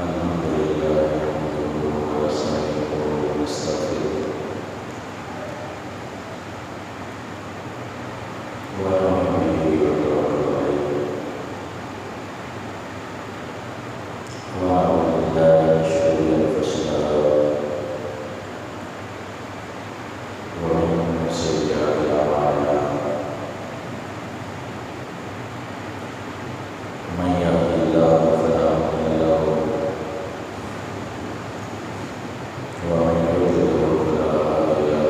الحمد لله نحمده ونستعينه ونستغفره ونؤمن به ونتوكل عليه ونعوذ بالله من شرور انفسنا ومن سيئات اعمالنا من يهد الله فلا مضل له ومن يضلل فلا هادي له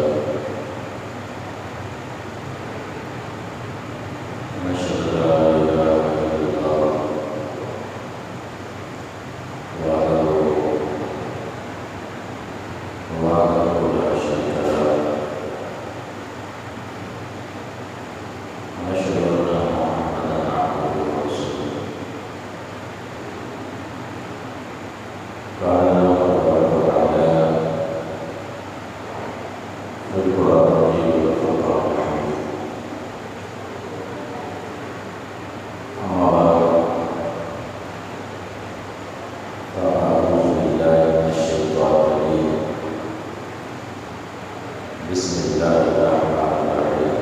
ونشهد ان لا اله الا الله وحده لا شريك له ونشهد ان محمدا عبده ورسوله قال الله تبارك وتعالى في القران المجيد والفرقان الحميد اما بعد فاعوذ بالله من الشيطان الرجيم بسم الله الرحمن الرحيم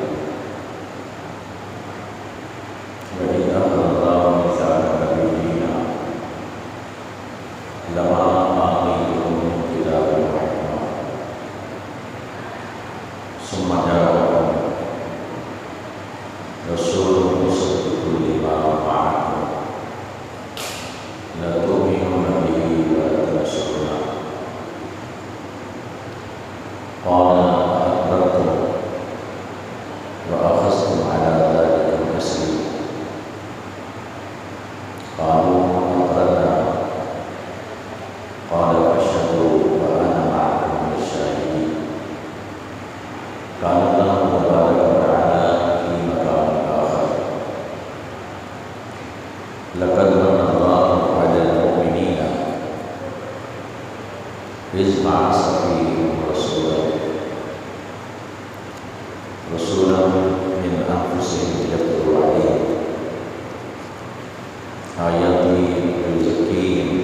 وإذ أخذ الله ميثاق النبيين لما آتيتكم من كتاب وحكمة ثم جاءكم رسول مصدق لما معكم لتؤمنن به ولتنصرنه قال أقررتم وأخذتم على ذلك إصري قالوا أقررنا قال فاشهدوا وأنا معكم من الشاهدين قال الله تبارك وتعالى في مقام آخر لقد من الله على المؤمنين إذ بعث فيهم رسولا من أنفسهم يتلو عليهم آياته ويزكيهم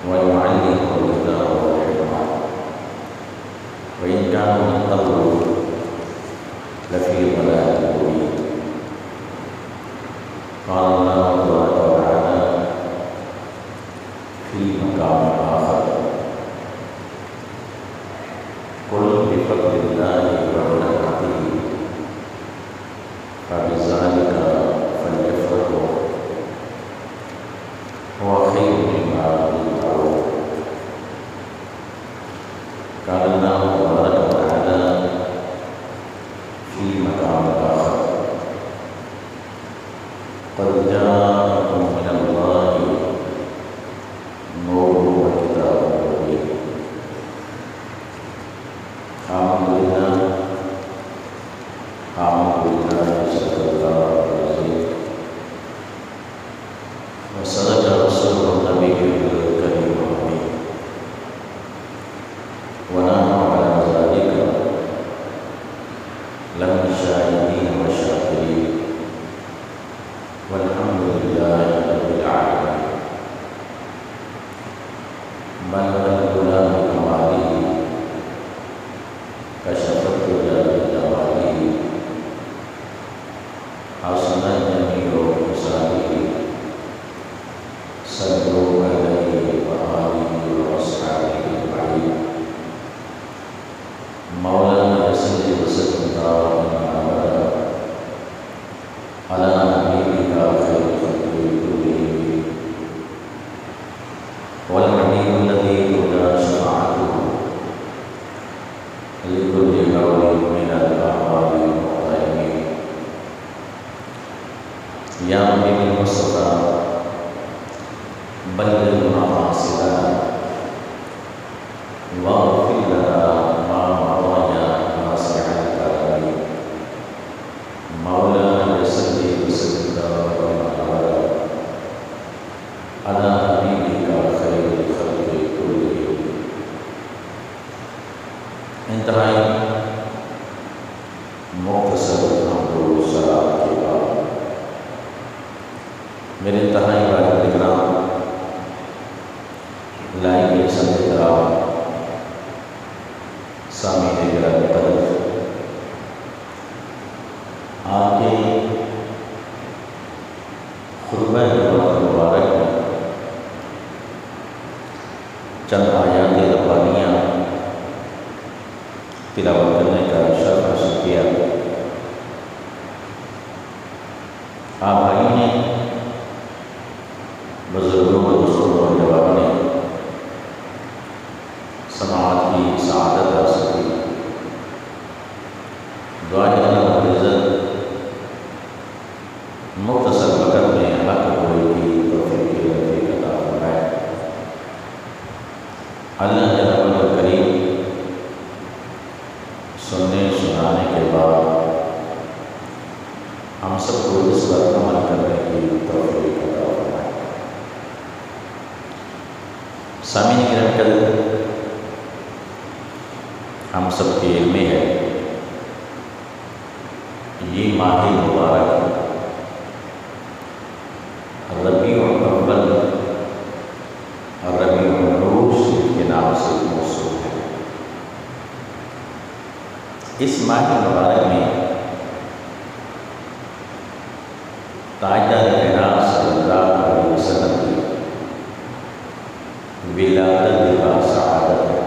ويعلمهم الكتاب والحكمة وإن كانوا من قبل لفي ضلال مبين قال الله تبارك وتعالى في مقام آخر قل بفضل الله ورحمته فبذلك فليفرحوا هو خير مما يجمعون قال الله تبارك وتعالى في مقام آخر قد جاءكم من الله نور وكتاب مبين الحمد لله صدق الله العظيم وصدق رسوله النبي الكريم الأمين ونحن على ذلك لمن الشاهدين والشاكرين والحمد لله رب العالمين بلغ الهدى بكماله كشف الهدى بجماله حسن جميع خصاله صلوا عليه وآله وأصحابه أجمعين مولانا صل وسلم دائما أبدا على نبيك خير الخلق كلهم والحبيب الذي ترجى شفاعته لكل هول من الأعمال المقتحمين يا حبيب المصطفى بلغ مقاصدنا واغفر لنا ما مضى ناصع الكرم مولانا صل وسلم دائما ابدا على حبيبك خير الخلق كلهم انتہائی مختصر حمد و ثنا کے بعد میرے انتہائی والد کرام لائق سمجھ کرام سامعین گرامی قدر، آپ کے خطبہ جمعہ مبارک میں چند آیات ربانیہ تلاوت کرنے کا شرف حاصل کیا۔ آپ بھائیوں نے، بزرگوں و دوستوں و نوجوانوں نے سماعت کی سعادت حاصل کی۔ دعا ہے اللہ رب العزت مختصر وقت میں حق گوئی کی توفیق عطا فرمائے۔ اللہ جل کریم سننے سنانے کے بعد ہم سب کو اس پر عمل کرنے کی توفیق عطا فرمائے۔ سامعین کرام، ہم سب کے علم میں ہے یہ ماہ مبارک ربیع الاول اور ربیع النور کے نام سے موسوم ہے۔ اس ماہ مبارک میں تاجدار کائنات صلی اللہ علیہ وسلم کی ولادت و سعادت ہے۔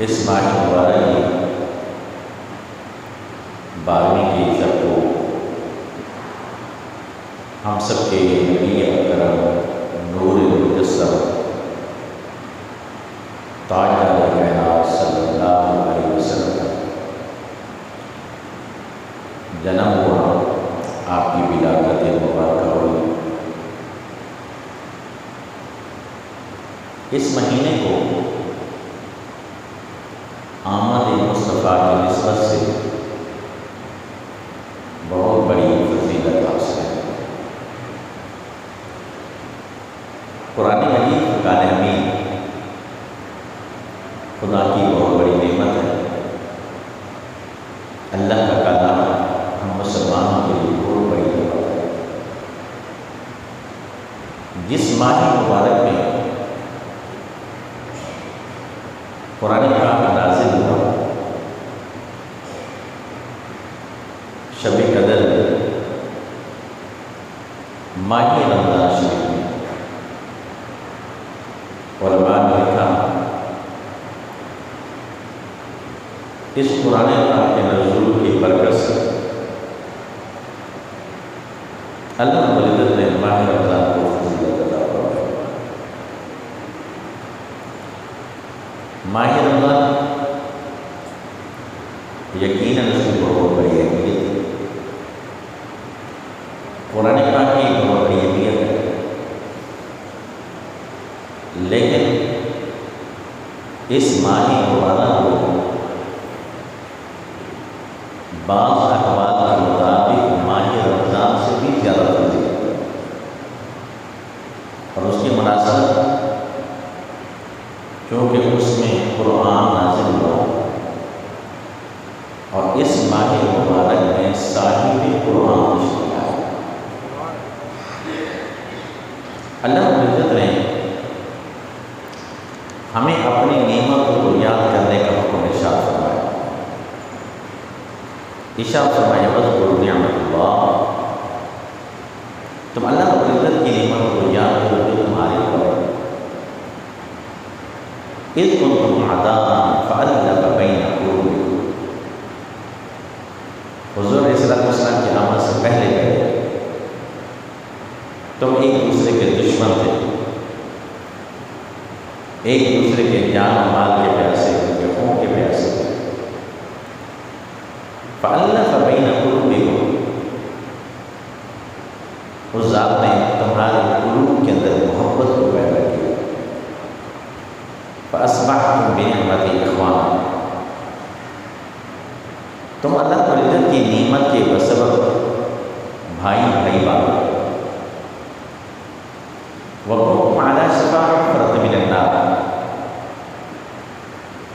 اس ماہ مبارک کی 12ویں کی شب کو ہم سب کے نبی اکرم نور مجسم تاجدار کائنات صلی اللہ علیہ وسلم کا جنم ہوا، آپ کی ولادت مبارکہ ہوئی۔ اس مہینے کو آمد مصطفیٰ کی نسبت سے بہت بڑی فضیلت حاصل ہے۔ قرآن مجید فرقان حمید خدا کی بہت بڑی نعمت ہے۔ اللہ کا کلام ہم مسلمانوں کے لیے بہت بڑی نعمت ہے۔ جس ماہ مبارک میں قرآن پاک نازل ہوا، شب قدر ماہ رمضان شریف میں علماء نے لکھا اس قرآن پاک کے نزول کی برکت سے اللہ رب العزت نے ماہ رمضان کو فضیلت عطا فرمائی۔ ماہ رمضان یقیناً اس کی بہت بڑی اہمیت ہے، قرآن پاک کی بہت بڑی اہمیت ہے، لیکن اس ماہ مبارک کو بعض احوال کے مطابق ماہ رمضان سے بھی زیادہ فضیلت ہے، اور اس کی مناسبت کیونکہ اس میں قرآن نازل ہوا اور اس ماہ مبارک میں صاحب قرآن تشریف آئے۔ اللہ رب العزت نے ہمیں اپنی نعمت کو یاد کرنے کا حکم ارشاد فرمایا۔ ارشاد فرمایا واذکروا نعمت اللہ، تم اللہ رب العزت کی نعمت کو یاد کرو جو تمہارے اوپر اذ کنتم اعداء فألف بین قلوبکم، حضور علیہ السلام کی آمد سے پہلے تم ایک دوسرے کے دشمن تھے، ایک دوسرے کے جان و مال کے پیاسے، ان کے خون کے پیاسے تھے۔ فألف بین قلوبکم، اس ذات نے تمہارے قلوب کے اندر محبت کو پیدا کیا۔ فأصبحتم بنعمتہ اخوانا، تم اللہ رب العزت کی نعمت کے بسبب بھائی بھائی بات۔ وَكُنْتُمْ عَلَىٰ شَفَا حُفْرَةٍ مِّنَ النَّارِ،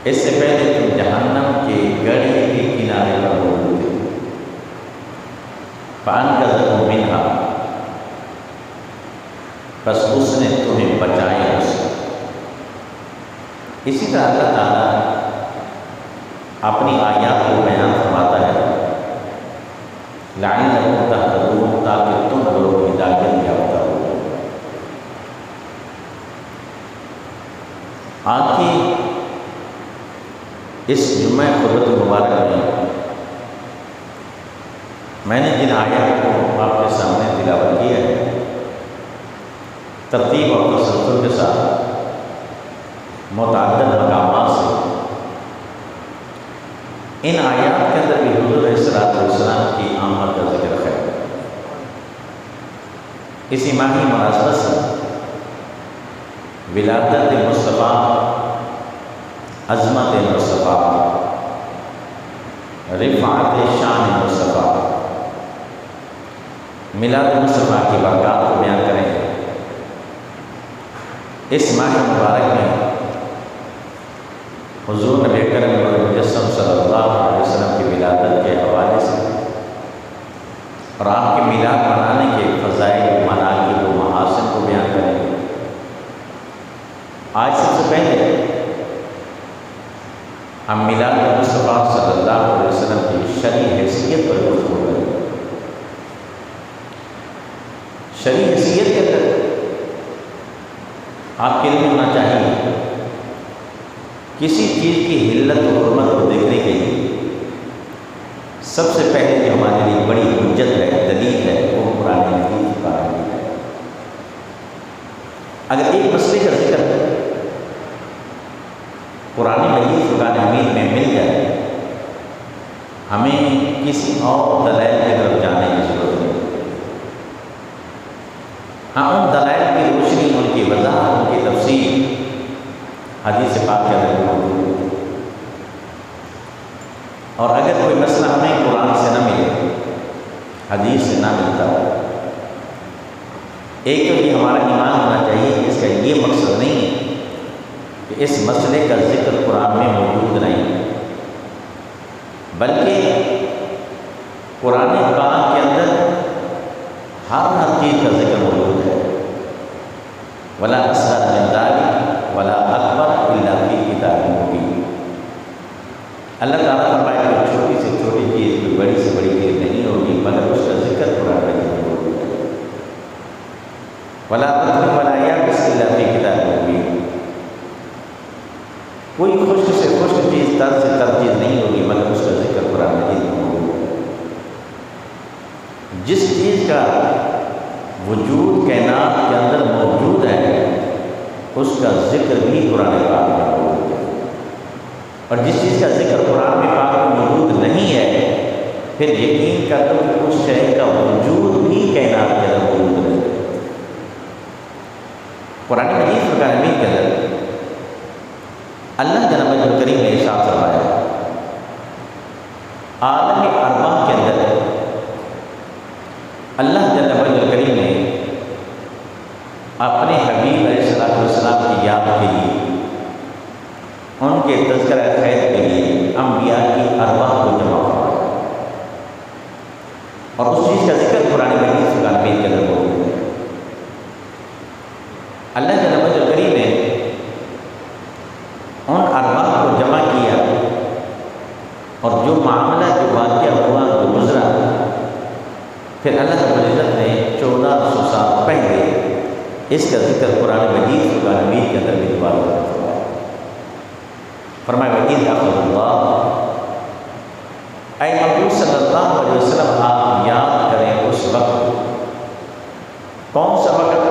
اس سے پہلے تم جہنم کے گڑھے کے کنارے پر موجود تھے۔ فَأَنْقَذَكُم مِّنْهَا، بس اس نے تمہیں بچایا اس سے۔ اسی طرح اللہ تعالیٰ اپنی آیات کو بیان فرماتا ہے لعلکم تہتدون، تاکہ تم لوگ ہدایت یافتہ ہو۔ آج کی اس جمعہ خطبۃ مبارک میں نے جن آیات کو آپ کے سامنے تلاوت کیا ہے، ترتیب اور تسلسل کے ساتھ متعدد مقامات سے، ان آیات کے اندر بھی حضور علیہ السلام کی آمد کا ذکر ہے۔ اسی ماہی مناسبت سے ولادت مصطفیٰ، عظمت مصطفیٰ، رفعت شان مصطفیٰ، میلاد مصطفیٰ کی برکات کو بیان کریں گے۔ اس ماہ مبارک میں حضور نبی کریم مجسم صلی اللہ علیہ وسلم کی ولادت کے حوالے سے اور آپ کے میلاد منانے کے فضائل، مناقب و محاسن کو بیان کریں گے۔ آج سب سے پہلے ہم میلاد مصطفیٰ صلی اللہ علیہ وسلم کی شرعی حیثیت پر گفتگو کریں گے۔ شرعی حیثیت کے اندر آپ کے علم ہونا چاہیے، کسی چیز کی حلت و حرمت کو دیکھنے کے لیے سب سے پہلے جو ہمارے لیے بڑی حجت ہے، دلیل ہے، وہ قرآن مجید کی پابندی ہے۔ اگر ایک مسئلے کا ذکر قرآن مجید فرقان حمید میں مل جائے، ہمیں کسی اور دلائل کی طرف جانے کی ضرورت نہیں۔ ہاں، ان دلائل کی روشنی، ان کی وضاحت، ان کی تفصیل حدیث پاک کے اندر موجود ہے۔ اور اگر کوئی مسئلہ ہمیں قرآن سے نہ ملے، حدیث سے نہ ملتا ہو، ایک تو یہ ہمارا ایمان ہونا چاہیے کہ اس کا یہ مقصد نہیں ہے کہ اس مسئلے کا ذکر قرآن میں موجود نہیں، بلکہ قرآن پاک کے اندر ہر چیز کا ذکر موجود ہے۔ ولا اصغر من ذلک ولا اکبر الا فی کتاب مبین۔ اللہ تعالیٰ فرمائے کہ چھوٹی سے چھوٹی چیز کوئی بڑی سے بڑی چیز نہیں ہوگی مگر اس کا ذکر قرآن میں موجود ہے۔ ولا تظلم ولا یابس الا فی کتاب مبین۔ کوئی خشک سے خشک چیز، تر سے تر چیز نہیں ہوگی مگر اس کا ذکر قرآن مجید میں موجود ہے۔ جس چیز کا وجود کائنات کے اندر موجود ہے اس کا ذکر بھی قرآن پاک میں موجود ہے، اور جس چیز کا ذکر قرآن پاک میں موجود نہیں ہے پھر یقین کر دو کہ اس شے کا وجود بھی کائنات کے اندر موجود ہے۔ قرآن مجید فرقان حمید کے اندر اللہ جل مجدہ کریم نے ارشاد فرمایا، عالم ارواح کے اندر اللہ جل مجدہ کریم نے اپنے حبیب علیہ السلام کی یاد کے لیے، ان کے تذکرہ خیر کے لیے انبیاء کی ارواح کو جمع فرمایا، اور اس چیز کا ذکر قرآن مجید فرقان حمید کے اندر موجود ہے۔ اللہ جل مجدہ کریم نے ان ارواح کو جمع کیا، اور جو معاملہ، جو واقعہ ہوا، جو گزرا، پھر اللہ رب العزت نے 1400 سال پہلے اس کا ذکر قرآن مجید فرقان حمید کے اندر بھی دوبارہ فرمایا۔ فرمایا وَإِذْ أَخَذَ اللَّهُ، اے محبوب صلی اللہ علیہ وسلم آپ یاد کریں اس وقت، کون سا وقت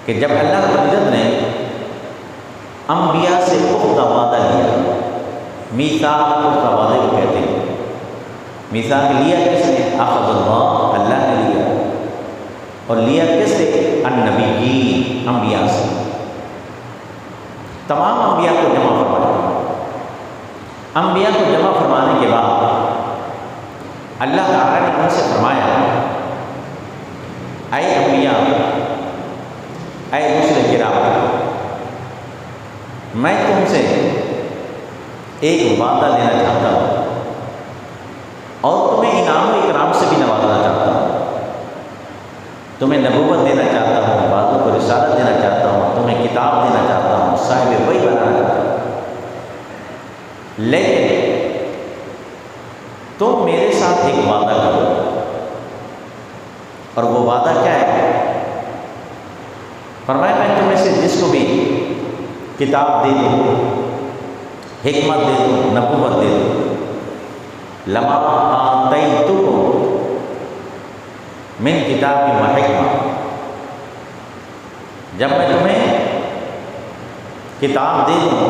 کہ جب اللہ رب العزت نے انبیاء سے پختہ وعدہ لیا۔ میثاق پختہ وعدے کو کہتے ہیں۔ میثاق لیا کس نے؟ اخذ اللہ، اللہ نے لیا، اور لیا کس سے؟ النبیین، انبیاء سے۔ تمام انبیاء کو جمع فرمایا۔ انبیاء کو جمع فرمانے کے بعد اللہ تعالیٰ نے ان سے فرمایا، اے انبیاء، اے رسل کرام، میں تم سے ایک وعدہ لینا چاہتا ہوں اور تمہیں انعام و اکرام سے بھی نوازنا چاہتا ہوں، تمہیں نبوت دینا چاہتا ہوں، کو رسالت دینا چاہتا ہوں، تمہیں کتاب دینا چاہتا ہوں، صاحب وحی بنانا چاہتا ہوں، لیکن تم میرے ساتھ ایک وعدہ کرو، اور وہ وعدہ کیا ہے؟ فرمایا میں تمہیں سے جس کو بھی کتاب دے دوں، حکمت دے دوں، نبوت دے دوں، لما آتیتکم من کتاب و حکمہ، جب میں تمہیں کتاب دے دوں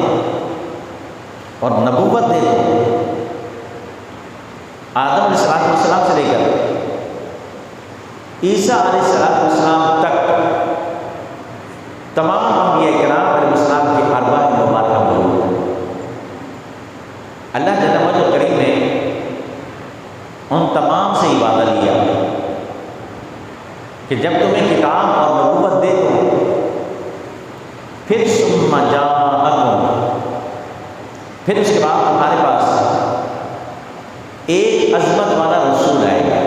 اور نبوت دے دوں، آدم علیہ السلام سے لے کر عیسیٰ علیہ السلام تک تمام انبیاء کرام علیہ السلام کی ارواح مبارکہ موجود ہیں۔ اللہ جل وعلا کریم نے ان تمام سے ہی وعدہ لیا کہ جب تمہیں کتاب اور نبوت دے دوں، پھر ثم جاءکم، پھر اس کے بعد تمہارے پاس ایک عظمت والا رسول آئے گا۔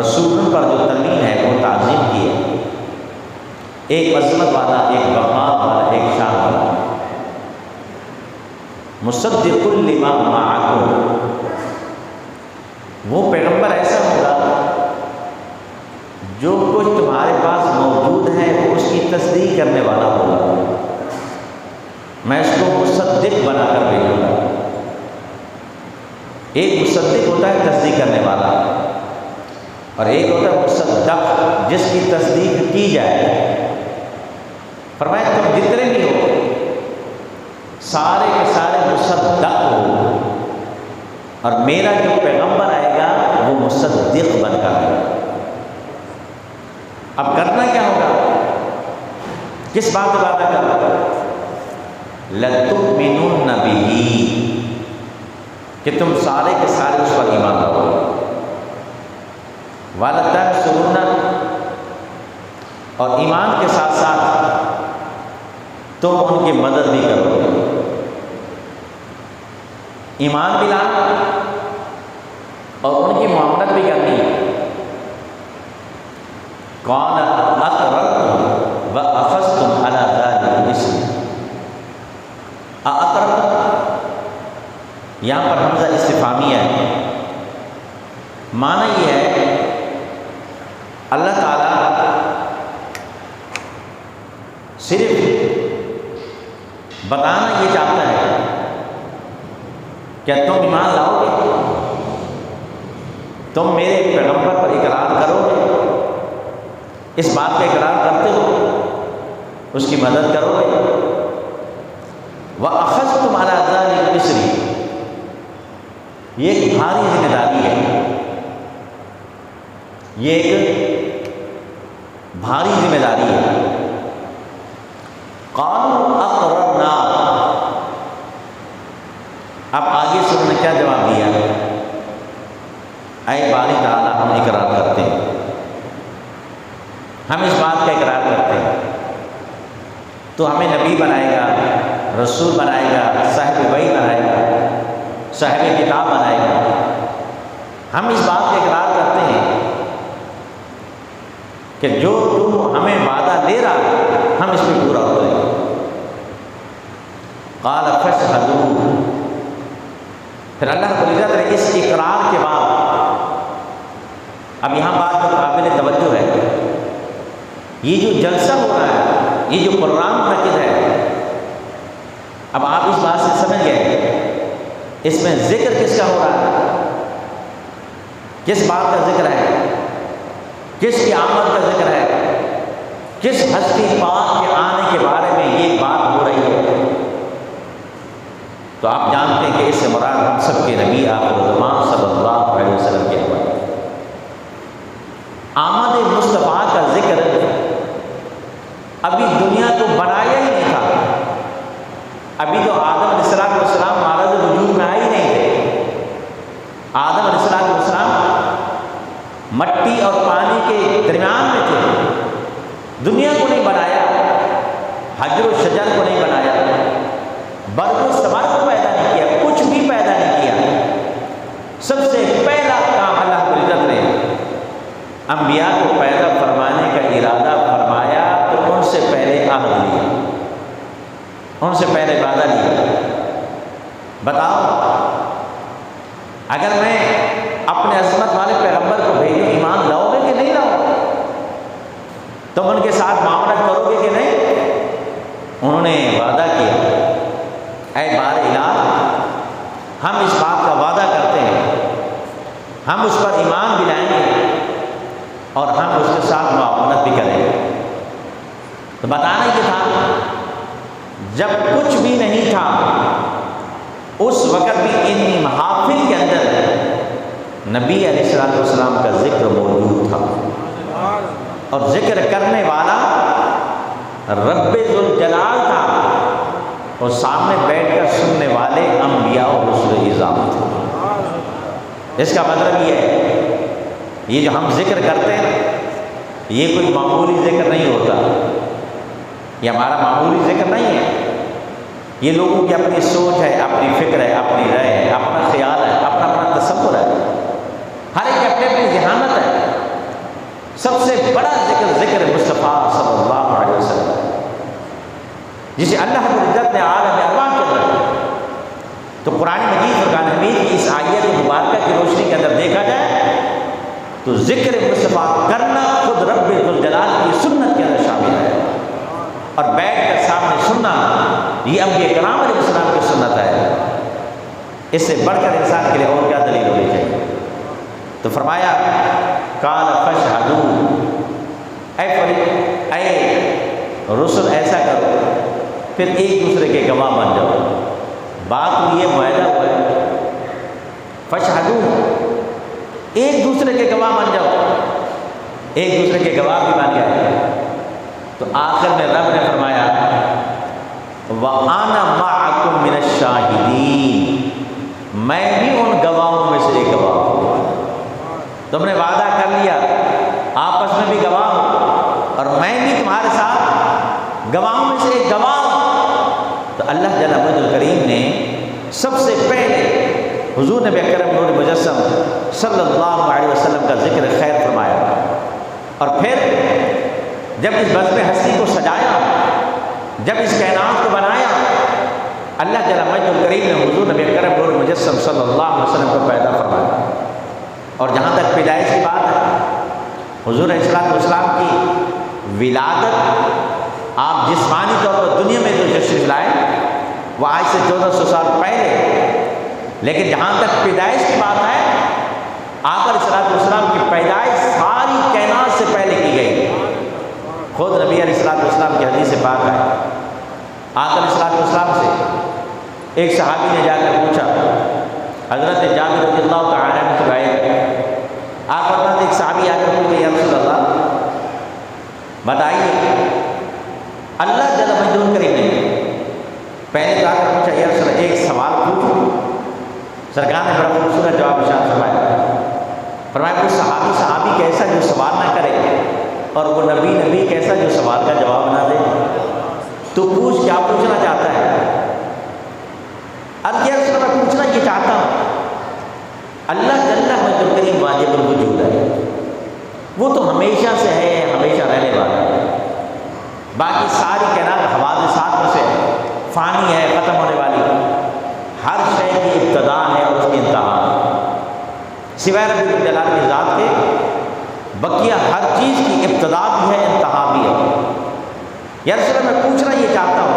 رسول پر جو تنوین ہے وہ تعظیم کی ہے، ایک عظمت والا، ایک وقار والا، ایک شان والا، مصدق لما معکم، وہ پیغمبر ایسا ہوگا جو کچھ تمہارے پاس موجود ہے وہ اس کی تصدیق کرنے والا ہوگا، میں اس کو مصدق بنا کر بھیجوں گا۔ ایک مصدق ہوتا ہے تصدیق کرنے والا، اور ایک ہوتا ہے مصدق جس کی تصدیق کی جائے۔ فرمایا تم جتنے بھی ہو سارے کے سارے مصدق ہو، اور میرا جو پیغمبر آئے گا وہ مصدق بن کر آئے گا۔ اب کرنا کیا ہوگا؟ کس بات پہ وعدہ کرنا؟ لَتُؤْمِنُنَّ بِهِ، کہ تم سارے کے سارے اس پر ایمان لاؤ، وَلَتَنْصُرُنَّ، اور ایمان کے ساتھ ساتھ تم ان کی مدد بھی کرو گے، ایمان بھی لانا اور ان کی معاملت بھی کرنی۔ قَالَ أَقْرَرْتُمْ وَأَخَذْتُمْ عَلَى ذَلِكَ إِصْرِي، أَقْرَرْتُمْ یہاں پر حمزہ استفہامیہ ہے، معنی یہ ہے اللہ تعالیٰ صرف بتانا یہ چاہتا ہے کیا تم ایمان لاؤ گے، تم میرے پیغمبر پر اقرار کرو گے، اس بات کا اقرار کرتے ہو، اس کی مدد کرو گے۔ وَأَخَذْتُمْ عَلَى ذَلِكَ إِصْرِي، یہ ایک بھاری ذمہ داری ہے، یہ ایک بھاری ذمہ داری ہے۔ قَالُوا أَقْرَرْنَا، اب آگے سے انہوں نے کیا جواب دیا؟ اے باری تعالیٰ ہم اقرار کرتے ہیں، ہم اس بات کا اقرار کرتے ہیں، تو ہمیں نبی بنائے گا، رسول بنائے گا، صاحب وحی بنائے گا، صاحب کتاب بنائے گا، ہم اس بات کا اقرار کرتے ہیں کہ جو تو ہمیں وعدہ دے رہا ہے ہم اس پہ پورا ہوتے ہیں۔ قال فاشهدوا، پھر اللہ رب العزت نے اس اقرار کے بعد، اب یہاں بات جو قابل توجہ ہے، یہ جو جلسہ ہو رہا ہے، یہ جو قرآن منعقد ہے، اب آپ اس بات سے سمجھ گئے اس میں ذکر کس کا ہو رہا ہے، کس بات کا ذکر ہے، کس کی آمد کا ذکر ہے، کس ہستی پاک کے آنے کے بارے میں یہ بات ہو رہی ہے۔ تو آپ جانتے ہیں کہ اس سے مراد ہم سب کے نبی آخر الزمان صلی اللہ علیہ وسلم کے حوالے آمد مصطفیٰ کا ذکر ابھی دنیا تو بنایا ہی نہیں تھا، ابھی تو آدم علیہ السلام معرض وجود میں آئے ہی نہیں تھے۔ آدم علیہ السلام مٹی اور پانی کے درمیان میں تھے، دنیا کو نہیں بنایا، حجر و شجر کو نہیں بنایا، برگ و ثمر کو پیدا نہیں کیا، کچھ بھی پیدا نہیں کیا۔ سب سے پہلا کام اللہ رب العزت نے انبیاء کو پیدا فرمانے کا ارادہ اگر میں اپنے عظمت والے پیغمبر کو بھیجوں، ایمان لاؤ گے کہ نہیں لاؤ گے؟ تم ان کے ساتھ معاملت کرو گے کہ نہیں؟ انہوں نے وعدہ کیا، اے بار الہ، ہم اس بات کا وعدہ کرتے ہیں، ہم اس پر ایمان بھی لائیں گے اور ہم اس کے ساتھ معاملت بھی کریں گے۔ تو بتانا یہ تھا، جب کچھ بھی نہیں تھا اس وقت بھی ان محافل کے اندر نبی علیہ السلام کا ذکر موجود تھا، اور ذکر کرنے والا رب ذوالجلال تھا، اور سامنے بیٹھ کر سننے والے انبیاء و رسل اعظام تھے۔ اس کا مطلب یہ ہے، یہ جو ہم ذکر کرتے ہیں یہ کوئی معمولی ذکر نہیں ہوتا، یہ ہمارا معمولی ذکر نہیں ہے، یہ لوگوں کی اپنی سوچ ہے، اپنی فکر ہے، اپنی رائے ہے، اپنا خیال ہے، اپنا اپنا تصور ہے، ہر ایک اپنی اپنی ذہانت ہے۔ سب سے بڑا ذکر مصطفیٰ صلی اللہ علیہ وسلم، جسے اللہ رب العزت نے عالم ارواح کے اندر، تو قرآن مجید فرقان حمید کی اس آیت مبارکہ کی روشنی کے اندر دیکھا جائے تو ذکر مصطفیٰ کرنا خود رب ذوالجلال کی سنت کے اندر شامل ہے، اور بیٹھ کر سامنے سننا یہ انبیاء کرام علیہ السلام کی سنت ہے۔ اس سے بڑھ کر انسان کے لیے اور کیا دلیل ہونی چاہیے؟ تو فرمایا قال فاشہدوا، اے رسل ایسا کرو، پھر ایک دوسرے کے گواہ بن جاؤ۔ بات تو یہ معاہدہ ہوا ہے، فاشہدوا، ایک دوسرے کے گواہ بن جاؤ، ایک دوسرے کے گواہ بھی بن گئے۔ تو آخر میں رب نے فرمایا وَأَنَا مَعَكُم مِّنَ الشَّاهِدِينَ، میں بھی ان گواہوں میں سے ایک گواہ ہوں۔ تم نے وعدہ کر لیا آپس میں بھی گواہ ہوں، اور میں بھی تمہارے ساتھ گواہوں میں سے ایک گواہ ہوں۔ تو اللہ جل مجدہ الکریم نے سب سے پہلے حضور نبی اکرم نور مجسم صلی اللہ علیہ وسلم کا ذکر خیر فرمایا، اور پھر جب اس بزم ہستی کو سجایا، جب اس کائنات کو بنایا، اللہ جل مجدہ الکریم نے حضور نبی اکرم نور مجسم صلی اللہ علیہ وسلم کو پیدا فرمایا۔ اور جہاں تک پیدائش کی بات ہے، حضور علیہ السلام کی ولادت، آپ جسمانی طور پر دنیا میں جو تشریف لائے وہ آج سے 1400 سال پہلے، لیکن جہاں تک پیدائش کی بات ہے، آقا علیہ السلام کی پیدائش ساری کائنات سے پہلے کی گئی۔ خود نبی علیہ السلام کی حدیث سے پاک ہے، آقا علیہ السلام سے ایک صحابی نے جا کر پوچھا، حضرت جابر رضی اللہ تعالیٰ عنہ سے روایت، آپ فرماتے ایک صحابی آ کر پوچھے یا رسول اللہ بتائیے، اللہ جل مجدہ الکریم نے پہلے جا کر پوچھا یا رسول اللہ ایک سوال پوچھوں؟ سرکار نے بڑا خوبصورت جواب ارشاد فرمایا کوئی صحابی کیسا جو سوال نہ کرے، اور وہ نبی کیسا جو سوال کا جواب نہ دے؟ تو پوچھ، کیا پوچھنا چاہتا ہے؟ اب کیا میں پوچھنا یہ چاہتا ہوں، اللہ جل مجدہ الکریم واجب الوجود ہے، وہ تو ہمیشہ سے ہے، ہمیشہ رہنے والا ہے، باقی ساری کائنات حوادثات میں سے فانی ہے، ختم ہونے والی، ہر شے کی ابتدا ہے اور اس کی انتہا ہے، سوائے رب الجلال کی ذات کے بقیہ ہر چیز کی ابتدا بھی ہے، انتہا بھی ہے۔ یا رسول اللہ میں پوچھنا یہ چاہتا ہوں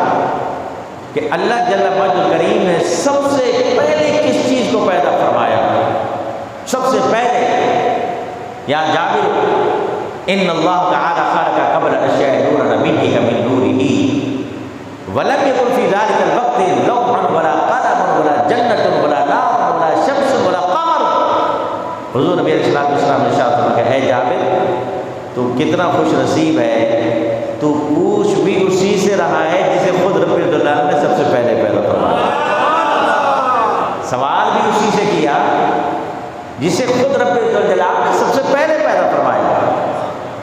کہ اللہ جل مجدہ الکریم نے سب سے پہلے کس چیز کو پیدا فرمایا؟ سب سے پہلے یا جابر ان اللہ تعالی خلق قبل الاشیاء نور نبیہ من نورہ ولم یکن فی ذلک الوقت لوح ولا قلم ولا جنۃ ولا نار ولا شمس ولا قمر۔ حضور نبی علیہ السلام نے ارشاد فرمایا کہ اے جابر تو کتنا خوش نصیب ہے، تو پوچھ بھی اسی سے رہا ہے جسے خود رب الجلال نے سب سے پہلے پیدا فرمایا، سوال بھی اسی سے کیا جسے خود رب الجلال نے سب سے پہلے پیدا فرمایا۔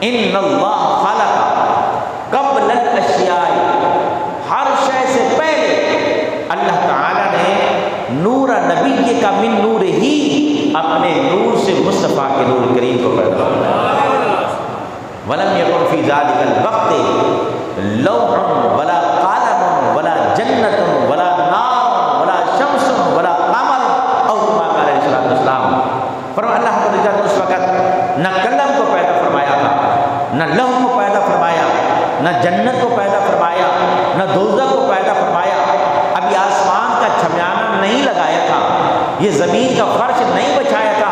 ان اللہ خلق قبل الاشیاء، ہر شے سے پہلے اللہ تعالیٰ نے نور نبی کا من نور ہی، اپنے نور سے مصطفیٰ کے نور کریم کو پیدا فرمایا۔ ولم یکن فی ذلک الوقت لوح ولا قلم ولا جنۃ ولا نار ولا شمس ولا قمر، اور ما قال علیہ السلام العزت اس وقت نہ قلم کو پیدا فرمایا تھا، نہ لوح کو پیدا فرمایا، نہ جنت کو پیدا فرمایا، نہ دوزخ کو پیدا فرمایا، ابھی آسمان کا چھمیانہ نہیں لگایا تھا، یہ زمین کا فرش نہیں بچھایا تھا،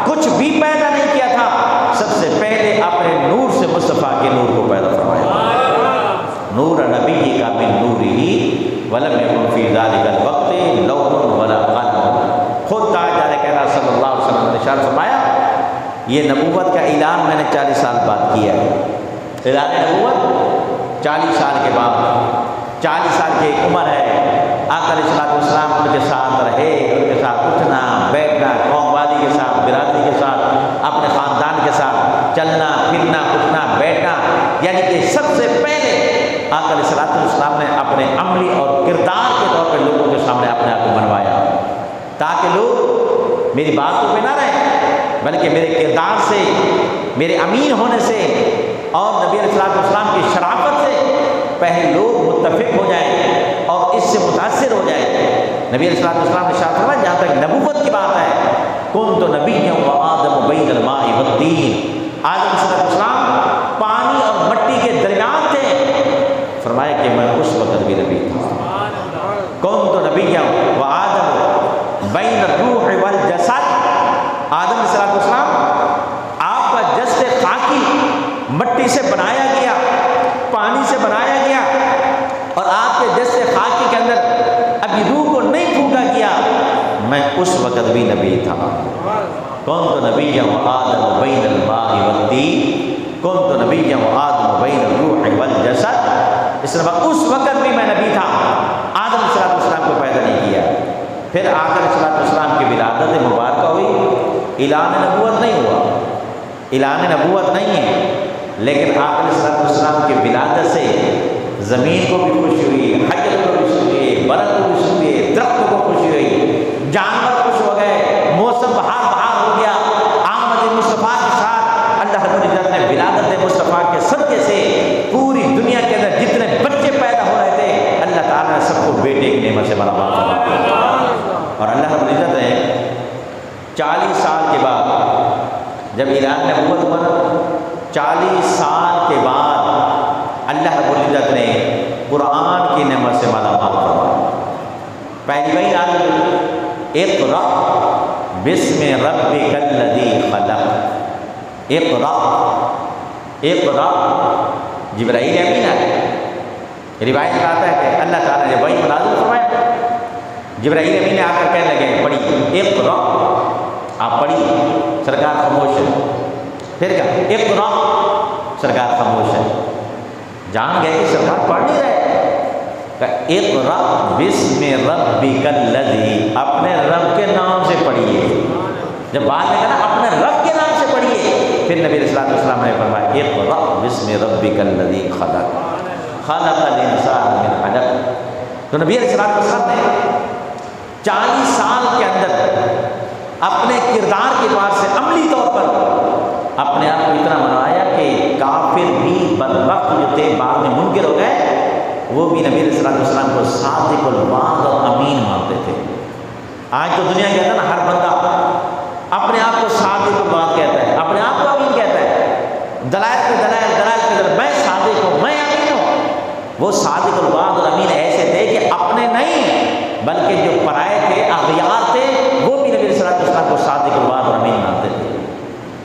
کچھ بھی پیدا نہیں کیا تھا، سب سے پہلے اپنے نور سے مصطفیٰ کے نور کو پیدا فرمایا۔ نور نبی کا من نورہ ولم یکن فی ذلک الوقت لوح ولا قلم۔ خود تاجدار کائنات صلی اللہ علیہ وسلم نے ارشاد فرمایا یہ نبوت کا اعلان میں نے 40 سال بعد کیا ہے۔ اعلان نبوت 40 سال کے بعد، 40 سال کی ایک عمر ہے، آقا علیہ السلام ان کے ساتھ رہے، ان کے ساتھ اٹھنا بیٹھنا، قوم والی کے ساتھ، برادری کے ساتھ، اپنے خاندان کے ساتھ چلنا پھرنا اٹھنا بیٹھنا، یعنی کہ سب سے پہلے آقا علیہ السلام نے اپنے عملی اور کردار کے طور پہ لوگوں کے سامنے اپنے آپ کو بنوایا تاکہ لوگ میری باتوں پہ نہ رہیں بلکہ میرے کردار سے، میرے امین ہونے سے اور نبی علیہ السلام کی شرافت سے پہلے لوگ متفق ہو جائیں اور اس سے متاثر ہو جائیں۔ نبی علیہ السلام نے ارشاد فرمایا جہاں تک نبوت کی بات ہے، کنت نبیا وآدم بین الماء والطین، آدم علیہ السلام پانی اور مٹی کے درمیان تھے، فرمایا کہ میں اس وقت بھی نبی تھا۔ کنت نبیا وآدم بین الروح والجسد، آدم علیہ السلام آپ کا جسد خاکی مٹی سے بنایا گیا، پانی سے بنایا گیا، اور آپ کے جسد خاکی کے اندر ابھی روح کو نہیں پھونکا گیا، میں اس وقت بھی نبی تھا۔ کنت نبیا وآدم بین الماء والطین، کنت نبیا وآدم بین الروح والجسد، اس طرح اس وقت بھی میں نبی تھا، آدم علیہ السلام کو پیدا نہیں کیا۔ پھر آقا علیہ السلام کی ولادت مبارکہ ہوئی، اعلان نبوت نہیں ہوا، اعلان نبوت نہیں ہے، لیکن آقا علیہ السلام کی ولادت سے زمین کو بھی خوشی ہوئی، حجر کو بھی خوشی ہوئی، برق کو بھی خوشی ہوئی، درختوں کو خوشی ہوئی، جانور خوش ہو گئے، موسم بہار ہو گیا۔ آمد مصطفیٰ کے ساتھ اللہ رب العزت نے ولادت مصطفیٰ کے صدقے سے پوری دنیا کے اندر جتنے بچے پیدا ہو رہے تھے اللہ تعالیٰ نے سب کو بیٹے کی نعمت سے بڑا فرمایا، اور اللہ رب العزت نے 40 سال کے بعد جب اعلان نبوت ہوا، 40 سال کے بعد اللہ رب العزت نے قرآن کی نعمت سے مالا مال فرمایا۔ پہلی وہی آیت، اقرأ بسم ربک الذی خلق، اقرأ، اقرأ جبرائیل امین ہے، روایت میں آتا ہے کہ اللہ تعالیٰ نے وہی نازل فرمایا، جبرائیل امین آ کر کہنے لگے پڑھی، اقرأ، آپ پڑھی، سرکار خاموش ہے، پھر کہا اقرأ، سرکار خاموش ہے، جان گئے کہ سرکار پڑھ نہیں رہے، کہ اقرأ بسم ربک الذی، اپنے رب کے نام سے پڑھیے، جب بعد میں کہا اپنے رب کے نام سے پڑھیے، پھر نبی علیہ السلام نے فرمایا اقرأ بسم ربک الذی خلق، خلق الانسان من علق۔ تو نبی علیہ السلام نے 40 سال کے اندر اپنے کردار کے اعتبار سے عملی طور پر اپنے آپ کو اتنا بنایا کہ کافر بھی بدبخت جو تھے بعد میں منکر ہو گئے، وہ بھی نبی علیہ السلام کو صادق الوعد اور امین مانتے تھے۔ آج تو دنیا کہتا ہے نا، ہر بندہ اپنے آپ کو صادق الوعد کہتا ہے، اپنے آپ کو امین کہتا ہے، دلائل پہ دلائل، دلائل پہ دلائل، میں صادق ہوں، میں امین ہوں۔ وہ صادق الوعد اور امین ایسے تھے کہ اپنے نہیں بلکہ جو پرائے تھے، اغیار تھے، وہ بھی نبی علیہ السلام کو صادق الوعد اور امین مانتے تھے،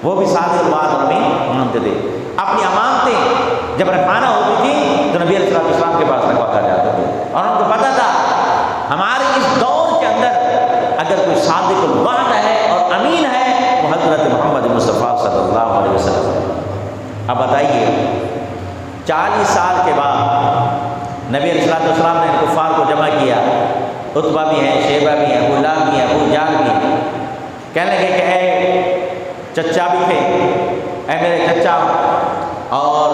وہ بھی صادق الوعد اور امین مانتے تھے۔ اپنی امانتیں جب رکھوانا ہوتی تھی تو نبی علیہ السلام کے پاس رکھوا جاتے تھے، اور ان کو پتہ تھا ہمارے اس دور کے اندر اگر کوئی صادق الوعد ہے اور امین ہے وہ حضرت محمد مصطفیٰ صلی اللہ علیہ وسلم۔ اب بتائیے 40 سال کے بعد نبی علیہ السلام نے کفار کو جمع کیا، عتبہ بھی ہیں، شیبہ بھی ہیں، ابو لہب بھی ہیں، ابو جہل بھی ہیں، کہنے لگے کہ اے چچا بھی تھے، اے میرے چچا اور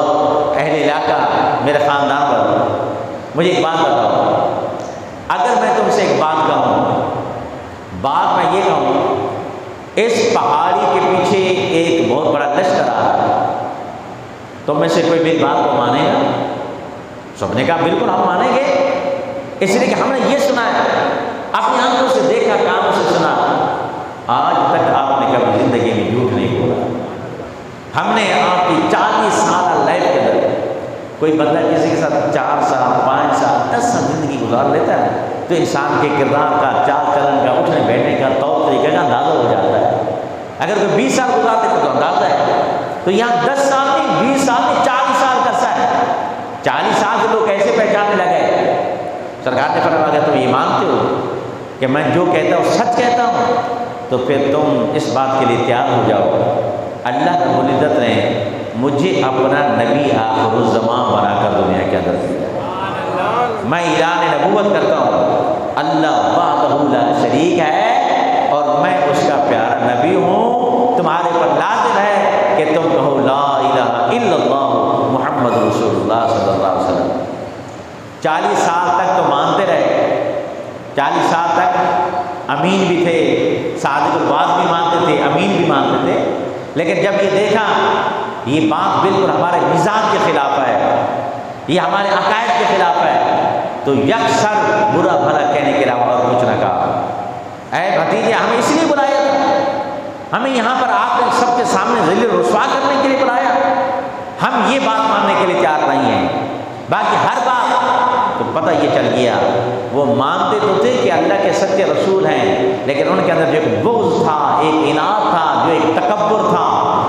اہل علاقہ، میرے خاندان پر، مجھے ایک بات بتاؤ، اگر میں تم سے ایک بات کہوں، بات میں یہ کہوں اس پہاڑی کے پیچھے ایک بہت بڑا لشکر آ رہا ہے، تم میں سے کوئی میری بات کو مانے گا؟ سب نے کہا بالکل ہم مانیں گے، اس لیے کہ ہم نے یہ سنا ہے، اپنی آنکھوں سے دیکھا، کانوں سے سنا، آج تک آپ نے کبھی زندگی میں جھوٹ نہیں ہم نے آپ کی 40 سال لائف کے اندر، کوئی بندہ کسی کے ساتھ 4 سال 5 سال 10 سال زندگی گزار لیتا ہے تو انسان کے کردار کا، چال چلن کا، اٹھنے بیٹھنے کا، طور طریقے کا اندازہ ہو جاتا ہے۔ اگر کوئی 20 سال گزارتے تو اندازہ ہے، تو یہاں 10 سال نہیں، 20 سال نہیں، 40 سال کا عرصہ ہے۔ 40 سال سے لوگ کیسے پہچاننے لگے؟ سرکار نے فرمایا تم یہ مانتے ہو کہ میں جو کہتا ہوں سچ کہتا ہوں، تو پھر تم اس بات کے لیے تیار ہو جاؤ، اللہ رب العزت نے مجھے اپنا نبی آخر الزمان بنا کر دنیا کے اندر دیا، میں اعلان نبوت کرتا ہوں، اللہ وحدہ لا شریک ہے اور میں اس کا پیارا نبی ہوں، تمہارے پر لازم ہے کہ تم کہو لا الہ الا اللہ محمد رسول اللہ صلی اللہ علیہ وسلم۔ 40 سال تک تو مانتے رہے، 40 سال تک امین بھی تھے، صادق الوعد بھی مانتے تھے، امین بھی مانتے تھے، لیکن جب یہ دیکھا یہ بات بالکل ہمارے مزاج کے خلاف ہے، یہ ہمارے عقائد کے خلاف ہے، تو یکسر برا بھلا کہنے کے علاوہ اور کچھ نہ کہا۔ اے بھتیجے، ہمیں اس لیے بلایا تھا، ہمیں یہاں پر آپ نے سب کے سامنے ذلیل و رسوا کرنے کے لیے بلایا، ہم یہ بات ماننے کے لیے تیار نہیں ہیں۔ باقی ہر بات تو پتہ یہ چل گیا، وہ مانتے تو تھے کہ اللہ کے سچے رسول ہیں، لیکن ان کے اندر جو ایک بغض تھا، ایک اناد تھا، جو ایک تکبر تھا،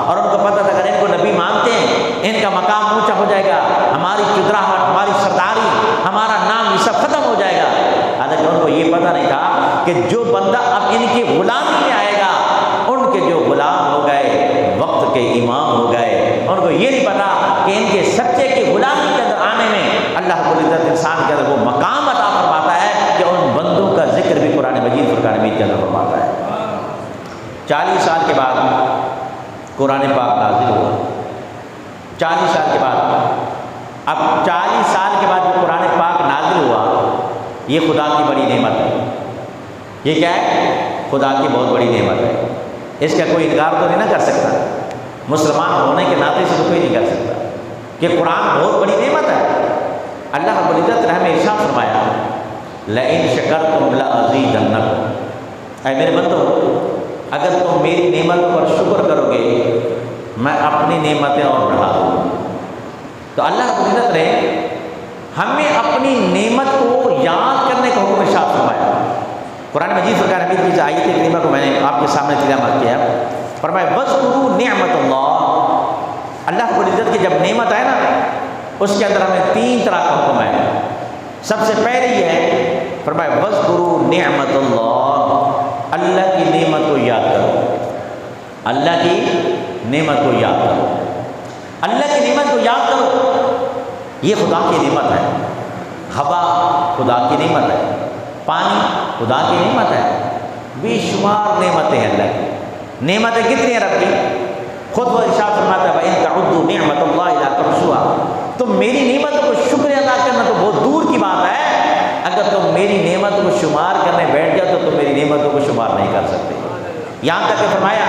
اور ان کو پتہ تھا اگر ان کو نبی مانتے ہیں ان کا مقام اونچا ہو جائے گا، ہماری چدراہٹ، ہماری سرداری، ہمارا نام یہ سب ختم ہو جائے گا۔ حالانکہ ان کو یہ پتہ نہیں تھا کہ جو بندہ اب ان کی غلامی میں آئے گا، ان کے جو غلام ہو گئے وقت کے امام ہو گئے، ان کو یہ نہیں پتا کہ ان کے سچے کی غلامی کے اندر آنے میں اللہ رب العزت انسان کے اندر وہ مقام عطا فرماتا ہے کہ ان بندوں کا ذکر بھی قرآن مجید فرقان حمید کے اندر فرماتا ہے۔ 40 سال کے بعد قرآن پاک نازل ہوا، 40 سال کے بعد، اب 40 سال کے بعد جو قرآن پاک نازل ہوا یہ خدا کی بڑی نعمت ہے۔ یہ کیا ہے؟ خدا کی بہت بڑی نعمت ہے، اس کا کوئی انکار تو نہیں نہ کر سکتا، مسلمان ہونے کے ناطے سے تو کوئی نہیں کر سکتا کہ قرآن بہت بڑی نعمت ہے۔ اللہ رب العزت نے ہمیں ارشاد فرمایا لئن شکرتم لازیدنکم، اے میرے بندو اگر تم میری نعمت پر شکر کرو گے میں اپنی نعمتیں اور بڑھا دوں گا۔ تو اللہ رب العزت نے ہمیں اپنی نعمت کو یاد کرنے کا حکم ارشاد فرمایا۔ قرآن مجید فرقان حمید کی آیت کریمہ کو میں نے آپ کے سامنے تلاوت کیا، فرمایا وَاذْكُرُوا نِعْمَتَ اللَّهِ، اللہ رب العزت کی جب نعمت ہے نا اس کے اندر ہمیں 3 طرح کا حکم ہے۔ سب سے پہلے یہ ہے، فرمایا وَاذْكُرُوا نِعْمَتَ اللَّهِ، اللہ کی نعمت کو یاد کرو، اللہ کی نعمت کو یاد کرو، اللہ کی نعمت کو یاد کرو۔ یہ خدا کی نعمت ہے، ہوا خدا کی نعمت ہے، پانی خدا کی نعمت ہے، بے شمار نعمتیں ہیں اللہ کی۔ نعمتیں کتنی ہیں رب کی؟ خود وہ ارشاد فرماتا ہے وَإِن تَعُدُّوا نِعْمَتَ اللَّهِ لَا تُحْصُوهَا، تم میری نعمتوں کو شکر ادا کرنا تو بہت دور کی بات ہے، اگر تم میری نعمتوں کو شمار کرنے بیٹھ جاؤ تو تم میری نعمتوں کو شمار نہیں کر سکتے۔ یہاں تک کہ فرمایا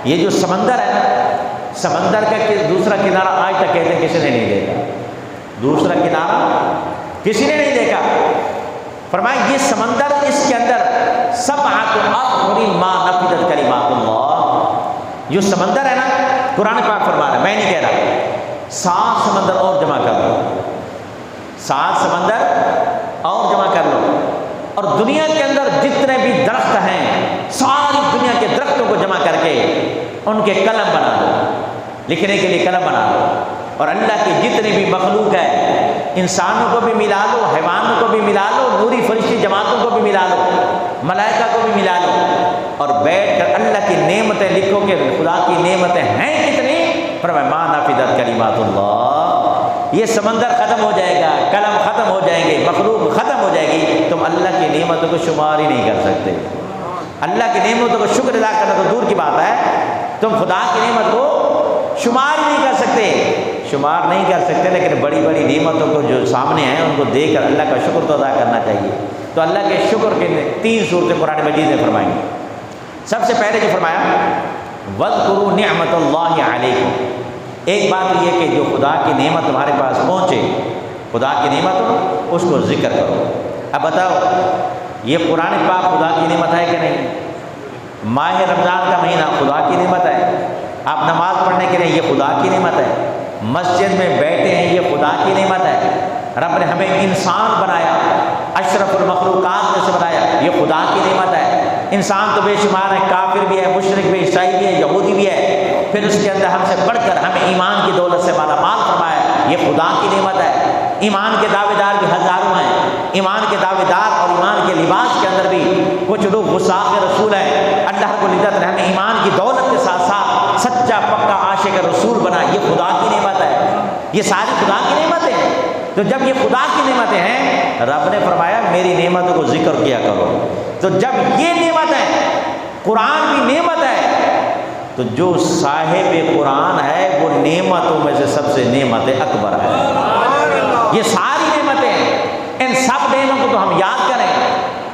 یہ جو سمندر ہے نا، سمندر کا دوسرا کنارہ آج تک کہتے ہیں کسی نے نہیں دیکھا، دوسرا کنارہ کسی نے نہیں دیکھا۔ فرمایا یہ سمندر، اس کے اندر سبعۃ ابحر ما نفدت کلمات اللہ، جو سمندر ہے نا قرآن پاک فرما رہا ہے، میں نہیں کہہ رہا، 7 سمندر اور جمع کر لو، 7 سمندر اور جمع کر لو، اور دنیا کے اندر جتنے بھی درخت ہیں ساری دنیا کے درختوں کو جمع کر کے ان کے قلم بنا دو، لکھنے کے لیے قلم بنا دو، اور اللہ کی جتنی بھی مخلوق ہے انسانوں کو بھی ملا لو، حیوانوں کو بھی ملا لو، نوری فرشتی جماعتوں کو بھی ملا لو، ملائکہ کو بھی ملا لو، اور بیٹھ کر اللہ کی نعمتیں لکھو کہ خدا کی نعمتیں ہیں کتنی۔ فرمایا ما نفدت کلمات اللہ، یہ سمندر ختم ہو جائے گا، قلم ختم ہو جائیں گے، مخلوق ختم ہو جائے گی، تم اللہ کی نعمتوں کو شمار ہی نہیں کر سکتے۔ اللہ کی نعمتوں کو شکر ادا کرنا تو دور کی بات ہے، تم خدا کی نعمت کو شمار ہی نہیں کر سکتے، شمار نہیں کر سکتے، لیکن بڑی بڑی نعمتوں کو جو سامنے ہیں ان کو دیکھ کر اللہ کا شکر تو ادا کرنا چاہیے۔ تو اللہ کے شکر کے 3 صورتیں قرآن مجید نے فرمائی۔ سب سے پہلے جو فرمایا وَاذْكُرُوا نِعْمَتَ اللَّهِ عَلَيْكُمْ، ایک بات یہ کہ جو خدا کی نعمت تمہارے پاس پہنچے، خدا کی نعمت ہو اس کو ذکر کرو۔ اب بتاؤ یہ قرآن پاک خدا کی نعمت ہے کہ نہیں؟ ماہ رمضان کا مہینہ خدا کی نعمت ہے، آپ نماز پڑھنے کے لیے، یہ خدا کی نعمت ہے۔ مسجد میں بیٹھے ہیں، یہ خدا کی نعمت ہے۔ رب نے ہمیں انسان بنایا، اشرف المخلوقات میں سے بنایا، یہ خدا کی نعمت ہے۔ انسان تو بے شمار ہے، کافر بھی ہے، مشرک بھی، عیسائی بھی ہے، یہودی بھی ہے، پھر اس کے اندر ہم سے بڑھ کر ہمیں ایمان کی دولت سے مالا مال فرمایا، یہ خدا کی نعمت ہے۔ ایمان کے دعوے دار بھی ہزاروں ہیں، ایمان کے دعوے دار اور ایمان کے لباس کے اندر بھی کچھ لوگ غصاق رسول ہیں۔ اللہ رب العزت نے ہمیں ایمان کی دولت کے ساتھ ساتھ سچا پکا عاشق رسول بنا، یہ خدا کی نعمت ہے۔ یہ ساری خدا کی نعمتیں ہیں۔ تو جب یہ خدا کی نعمتیں ہیں، رب نے فرمایا میری نعمتوں کو ذکر کیا کرو۔ تو جب یہ نعمت ہے، قرآن بھی نعمت ہے، تو جو صاحب قرآن ہے وہ نعمتوں میں سے سب سے نعمت اکبر ہے۔ یہ ساری نعمتیں ہیں، ان سب نعمتوں کو ہم یاد کریں۔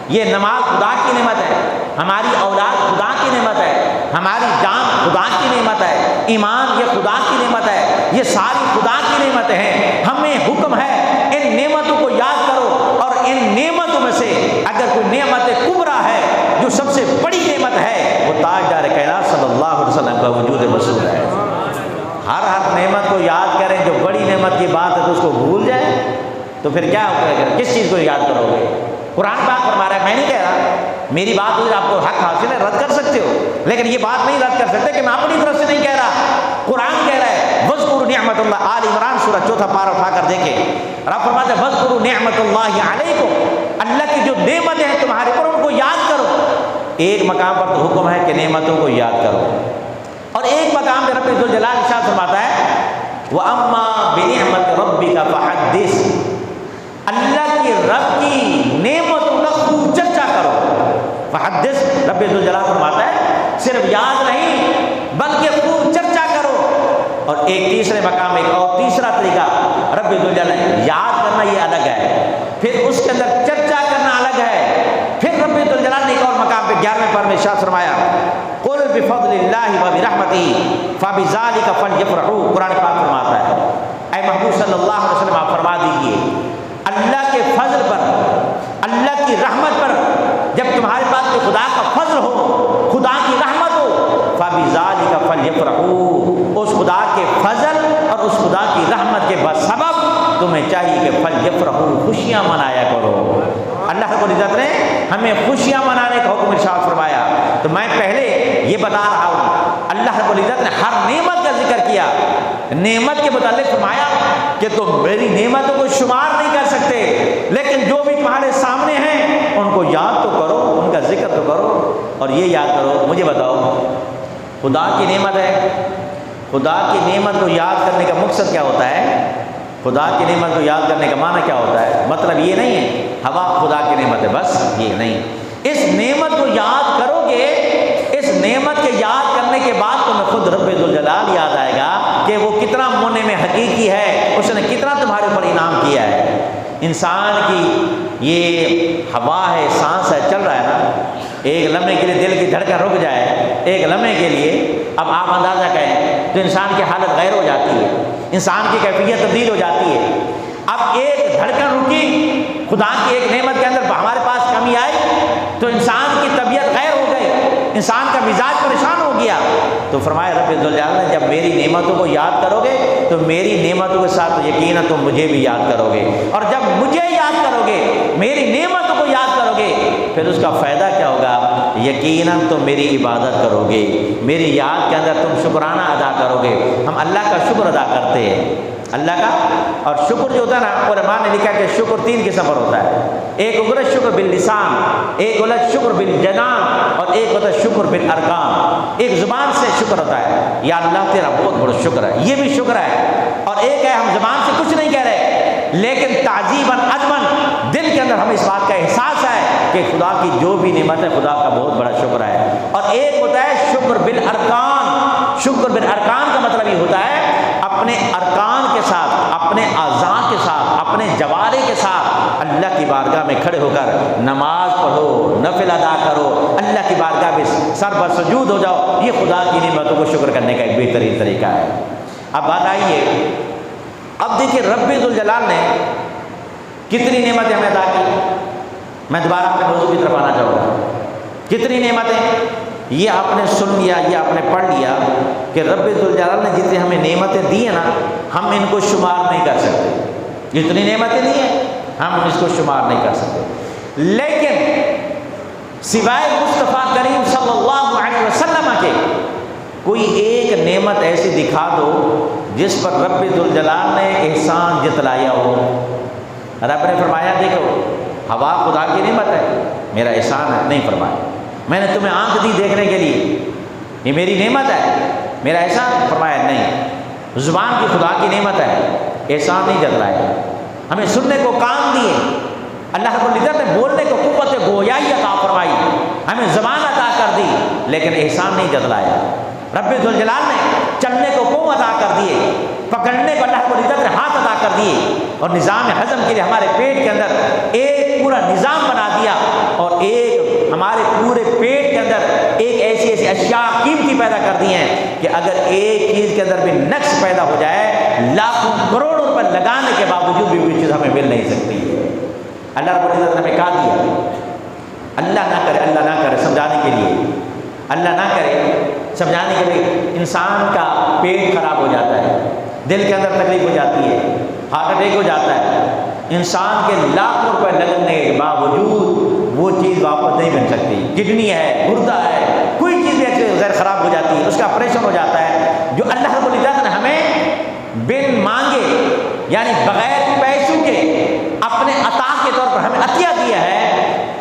یہ نماز خدا کی نعمت ہے، ہماری اولاد خدا کی نعمت ہے، ہماری جان خدا کی نعمت ہے، ایمان یہ خدا کی نعمت ہے، یہ ساری خدا کی نعمتیں ہیں۔ ہمیں حکم ہے ان نعمتوں کو یاد کرو، اور ان نعمتوں میں سے اگر کوئی نعمت کبریٰ ہے، جو سب سے بڑی نعمت ہے، وہ تاجدار کائنات صلی اللہ علیہ وسلم کا وجود مسعود ہے۔ ہر نعمت کو یاد کریں، جو بڑی نعمت کی بات ہے تو اس کو بھول جائیں تو پھر کیا ہوگا؟ کس چیز کو یاد کرو گے؟ قرآن پاک فرما رہا ہے، میں نہیں کہہ رہا میری بات ہوئی آپ کو حق حاصل ہے، رد کر سکتے ہو، لیکن یہ بات نہیں رد کر سکتے کہ میں اپنی طرف سے نہیں کہہ رہا، قرآن کہہ رہا ہے۔ وَاذْكُرُوا نِعْمَتَ اللَّهِ، آل عمران سورہ 4 پارہ اٹھا کر دیکھیں، رب فرماتے ہیں وَاذْكُرُوا نِعْمَتَ اللَّهِ عَلَيْكُمْ، اللہ کی جو نعمتیں ہیں تمہارے پر ان کو یاد کرو۔ ایک مقام پر تو حکم ہے کہ نعمتوں کو یاد کرو، اور ایک مقام پہ رب ذوالجلال ارشاد فرماتا ہے وَأَمَّا بِنِعْمَةِ رَبِّكَ فَحَدِّثْ، اللہ کی رب کی نعمتوں کا خوب چرچا کرو۔ فحدث، رب ذوالجلال فرماتا ہے صرف یاد نہیں بلکہ خوب چرچا کرو۔ اور ایک تیسرے مقام، ایک اور تیسرا طریقہ رب ذوالجلال، یاد کرنا یہ الگ ہے، پھر اس کے اندر چرچا کرنا الگ ہے۔ پھر رب ذوالجلال نے ایک اور مقام پہ 11ویں پارے میں ارشاد فرمایا قل بفضل اللہ وبرحمتہ فبذلک فلیفرحوا، قرآن پاک فرماتا ہے اے محبوب صلی اللہ علیہ وسلم آپ فرما دیجیے اللہ کے فضل پر، اللہ کی رحمت پر، جب تمہارے پاس کوئی خدا کا فضل ہو، خدا کی رحمت ہو، فَبِذَلِكَ فَلْيَفْرَحُوا، اس خدا کے فضل اور اس خدا کی رحمت کے سبب تمہیں چاہیے کہ فَلْيَفْرَحُوا، خوشیاں منایا کرو۔ اللہ رب العزت نے ہمیں خوشیاں منانے کا حکم ارشاد فرمایا۔ تو میں پہلے یہ بتا رہا ہوں، اللہ رب العزت نے ہر نعمت کا ذکر کیا، نعمت کے متعلق فرمایا کہ تم میری نعمتوں کو شمار نہیں کر سکتے، لیکن جو بھی تمہارے سامنے ہیں ان کو یاد تو کرو، ان کا ذکر تو کرو، اور یہ یاد کرو۔ مجھے بتاؤ، خدا کی نعمت ہے، خدا کی نعمت کو یاد کرنے کا مقصد کیا ہوتا ہے؟ خدا کی نعمت کو یاد کرنے کا معنی کیا ہوتا ہے؟ مطلب یہ نہیں ہے ہوا خدا کی نعمت ہے، بس یہ نہیں۔ اس نعمت کو یاد کرو گے، اس نعمت کے یاد کرنے کے بعد تمہیں خود رب ذوالجلال یاد آئے گا کہ وہ کتنا منعم حقیقی ہے، اس نے کتنا تمہارے اوپر انعام کیا ہے۔ انسان کی یہ ہوا ہے، سانس ہے، چل رہا ہے نا، ایک لمحے کے لیے دل کی دھڑکن رک جائے، ایک لمحے کے لیے، اب آپ اندازہ کریں تو انسان کی حالت غیر ہو جاتی ہے، انسان کی کیفیت تبدیل ہو جاتی ہے۔ اب ایک دھڑکن رکی، خدا کی ایک نعمت کے اندر ہمارے پاس کمی آئی تو انسان کی طبیعت غیر ہو گئی، انسان کا مزاج پریشان ہو گیا۔ تو فرمایا رب ذوالجلال نے جب میری نعمتوں کو یاد کرو گے تو میری نعمتوں کے ساتھ یقیناً تم مجھے بھی یاد کرو گے، اور جب مجھے یاد کرو گے، میری نعمتوں کو یاد کرو گے، پھر اس کا فائدہ کیا ہوگا؟ یقیناً تم میری عبادت کرو گے، میری یاد کے اندر تم شکرانہ ادا کرو گے۔ ہم اللہ کا شکر ادا کرتے ہیں، اللہ کا، اور شکر جو ہوتا ہے نا، علماء نے لکھا کہ شکر 3 قسم پر ہوتا ہے، ایک ہوتا ہے شکر باللسان، ایک ہوتا ہے شکر بالجنان، اور ایک ہوتا ہے شکر بالارکان۔ ایک زبان سے شکر ہوتا ہے، یا اللہ تیرا بہت بڑا شکر ہے، یہ بھی شکر ہے، اور ایک ہے ہم زبان سے کچھ نہیں کہہ رہے لیکن تعظیماً عظماً دل کے اندر ہمیں اس بات کا احساس ہے کہ خدا کی جو بھی نعمت ہے خدا کا بہت بڑا شکر ہے۔ اور ایک ہوتا ہے شکر بالارکان، شکر بالارکان کا مطلب یہ ہوتا ہے اپنے ارکان کے ساتھ، اپنے اعضاء کے ساتھ، اپنے جوارے کے ساتھ اللہ کی بارگاہ میں کھڑے ہو کر نماز پڑھو، نفل ادا کرو، اللہ کی بارگاہ میں سر پر سجود ہو جاؤ، یہ خدا کی نعمتوں کو شکر کرنے کا ایک بہترین طریقہ ہے۔ اب بات آئیے، اب دیکھیے رب ذوالجلال نے کتنی نعمتیں ہمیں عطا کی۔ میں دوبارہ اپنے موضوع کی طرف آنا چاہوں گا، کتنی نعمتیں؟ یہ آپ نے سن لیا، یہ آپ نے پڑھ لیا کہ رب ذوالجلال نے جتنی ہمیں نعمتیں دی ہیں نا، ہم ان کو شمار نہیں کر سکتے. جتنی نعمتیں دی ہیں ہم اس کو شمار نہیں کر سکتے. لیکن سوائے مصطفیٰ کریم صلی اللہ علیہ وسلم کے کوئی ایک نعمت ایسی دکھا دو جس پر رب ذوالجلال نے احسان جتلایا ہو. رب نے فرمایا دیکھو ہوا خدا کی نعمت ہے، میرا احسان ہے؟ نہیں فرمایا. میں نے تمہیں آنکھ دی دیکھنے کے لیے، یہ میری نعمت ہے، میرا احسان؟ فرمایا نہیں. زبان کی خدا کی نعمت ہے، احسان نہیں جتلایا. ہمیں سننے کو کان دیے، اللہ رب العزت نے بولنے کو قوت گویائی عطا فرمائی، ہمیں زبان عطا کر دی، لیکن احسان نہیں جتلایا. رب ذوالجلال نے چلنے کو قوت عطا کر دیے، پکڑنے کو اللہ رب العزت نے ہاتھ عطا کر دیے، اور نظام ہضم کے لیے ہمارے پیٹ کے اندر ایک پورا نظام بنا دیا، اور ایک ہمارے پورے پیٹ کے اندر ایک ایسی اشیاء قیمتی پیدا کر دی ہیں کہ اگر ایک چیز کے اندر بھی نقص پیدا ہو جائے، لاکھوں کروڑوں روپے لگانے کے باوجود بھی کوئی چیز ہمیں مل نہیں سکتی. اللہ رب العزت نے ہمیں کہا دیا. اللہ نہ کرے، اللہ نہ کرے، سمجھانے کے لیے، اللہ نہ کرے سمجھانے کے لیے انسان کا پیٹ خراب ہو جاتا ہے، دل کے اندر تکلیف ہو جاتی ہے، ہارٹ اٹیک ہو جاتا ہے. انسان کے لاکھوں روپے لگنے کے باوجود وہ چیز واپس نہیں بن سکتی. کڈنی ہے، گردہ ہے، کوئی چیز بھی ایسے غیر خراب ہو جاتی ہے، اس کا آپریشن ہو جاتا ہے. جو اللہ رب العزت نے ہمیں بن مانگے یعنی بغیر پیسوں کے اپنے عطا کے طور پر ہمیں عطیہ دیا ہے،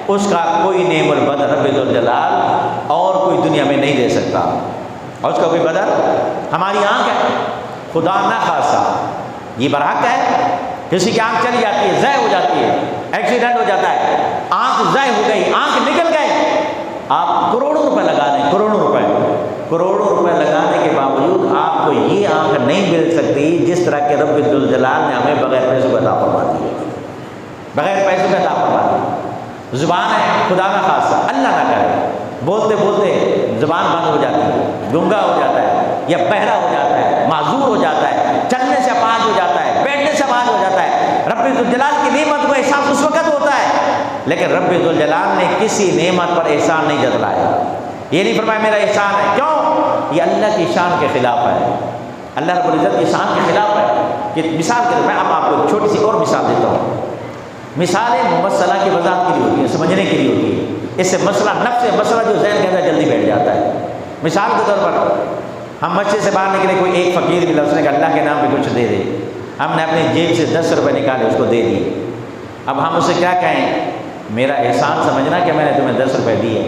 اس کا کوئی نعم البدل رب ذوالجلال اور کوئی دنیا میں نہیں دے سکتا. اور اس کا کوئی بدل ہماری آنکھ ہے، خدا نہ خاصا یہ برحق ہے. کسی کی آنکھ چلی جاتی ہے، ضائع ہو جاتی ہے، ایکسیڈنٹ ہو جاتا ہے، آنکھ ضائع ہو گئی، آنکھ نکل گئے، آپ کروڑوں روپے لگا دیں، کروڑوں روپے لگانے کے باوجود آپ کو یہ آنکھ نہیں مل سکتی جس طرح کہ رب ذوالجلال نے ہمیں بغیر پیسوں کا عطا فرما دی ہے. بغیر پیسوں کا عطا فرما دی. زبان ہے، خدا نہ خاصا اللہ نہ کرے بولتے بولتے زبان بند ہو جاتی ہے، گنگا ہو جاتا ہے، یا بہرا ہو جاتا ہے، معذور ہو جاتا ہے، چلنے سے اپاہج ہو جاتا ہے، بیٹھنے سے اپاہج ہو جاتا ہے. رب ذوالجلال کی نعمت کو احساس اس وقت ہوتا ہے، لیکن رب ذوالجلال نے کسی نعمت پر احسان نہیں جتلایا. یہ نہیں فرمایا میرا احسان ہے. کیوں؟ یہ اللہ کی شان کے خلاف ہے، اللہ رب العزت کی شان کے خلاف ہے. کہ مثال کے طور میں اب آپ کو چھوٹی سی اور مثال دیتا ہوں. مثالیں ممثلہ کی وضاحت کے لیے ہوتی ہے، سمجھنے کے لیے ہوتی ہے. اس سے مسئلہ نفس مسئلہ جو ذہن کے اندر جلدی بیٹھ جاتا ہے. مثال کے طور پر ہم مسجد سے باہر نکلے، کوئی ایک فقیر ملا، اس نے کہا اللہ کے نام پہ کچھ دے دے. ہم نے اپنی جیب سے 10 روپے نکالے، اس کو دے دیے. اب ہم اسے کیا کہیں؟ میرا احسان سمجھنا کہ میں نے تمہیں 10 روپے دیے.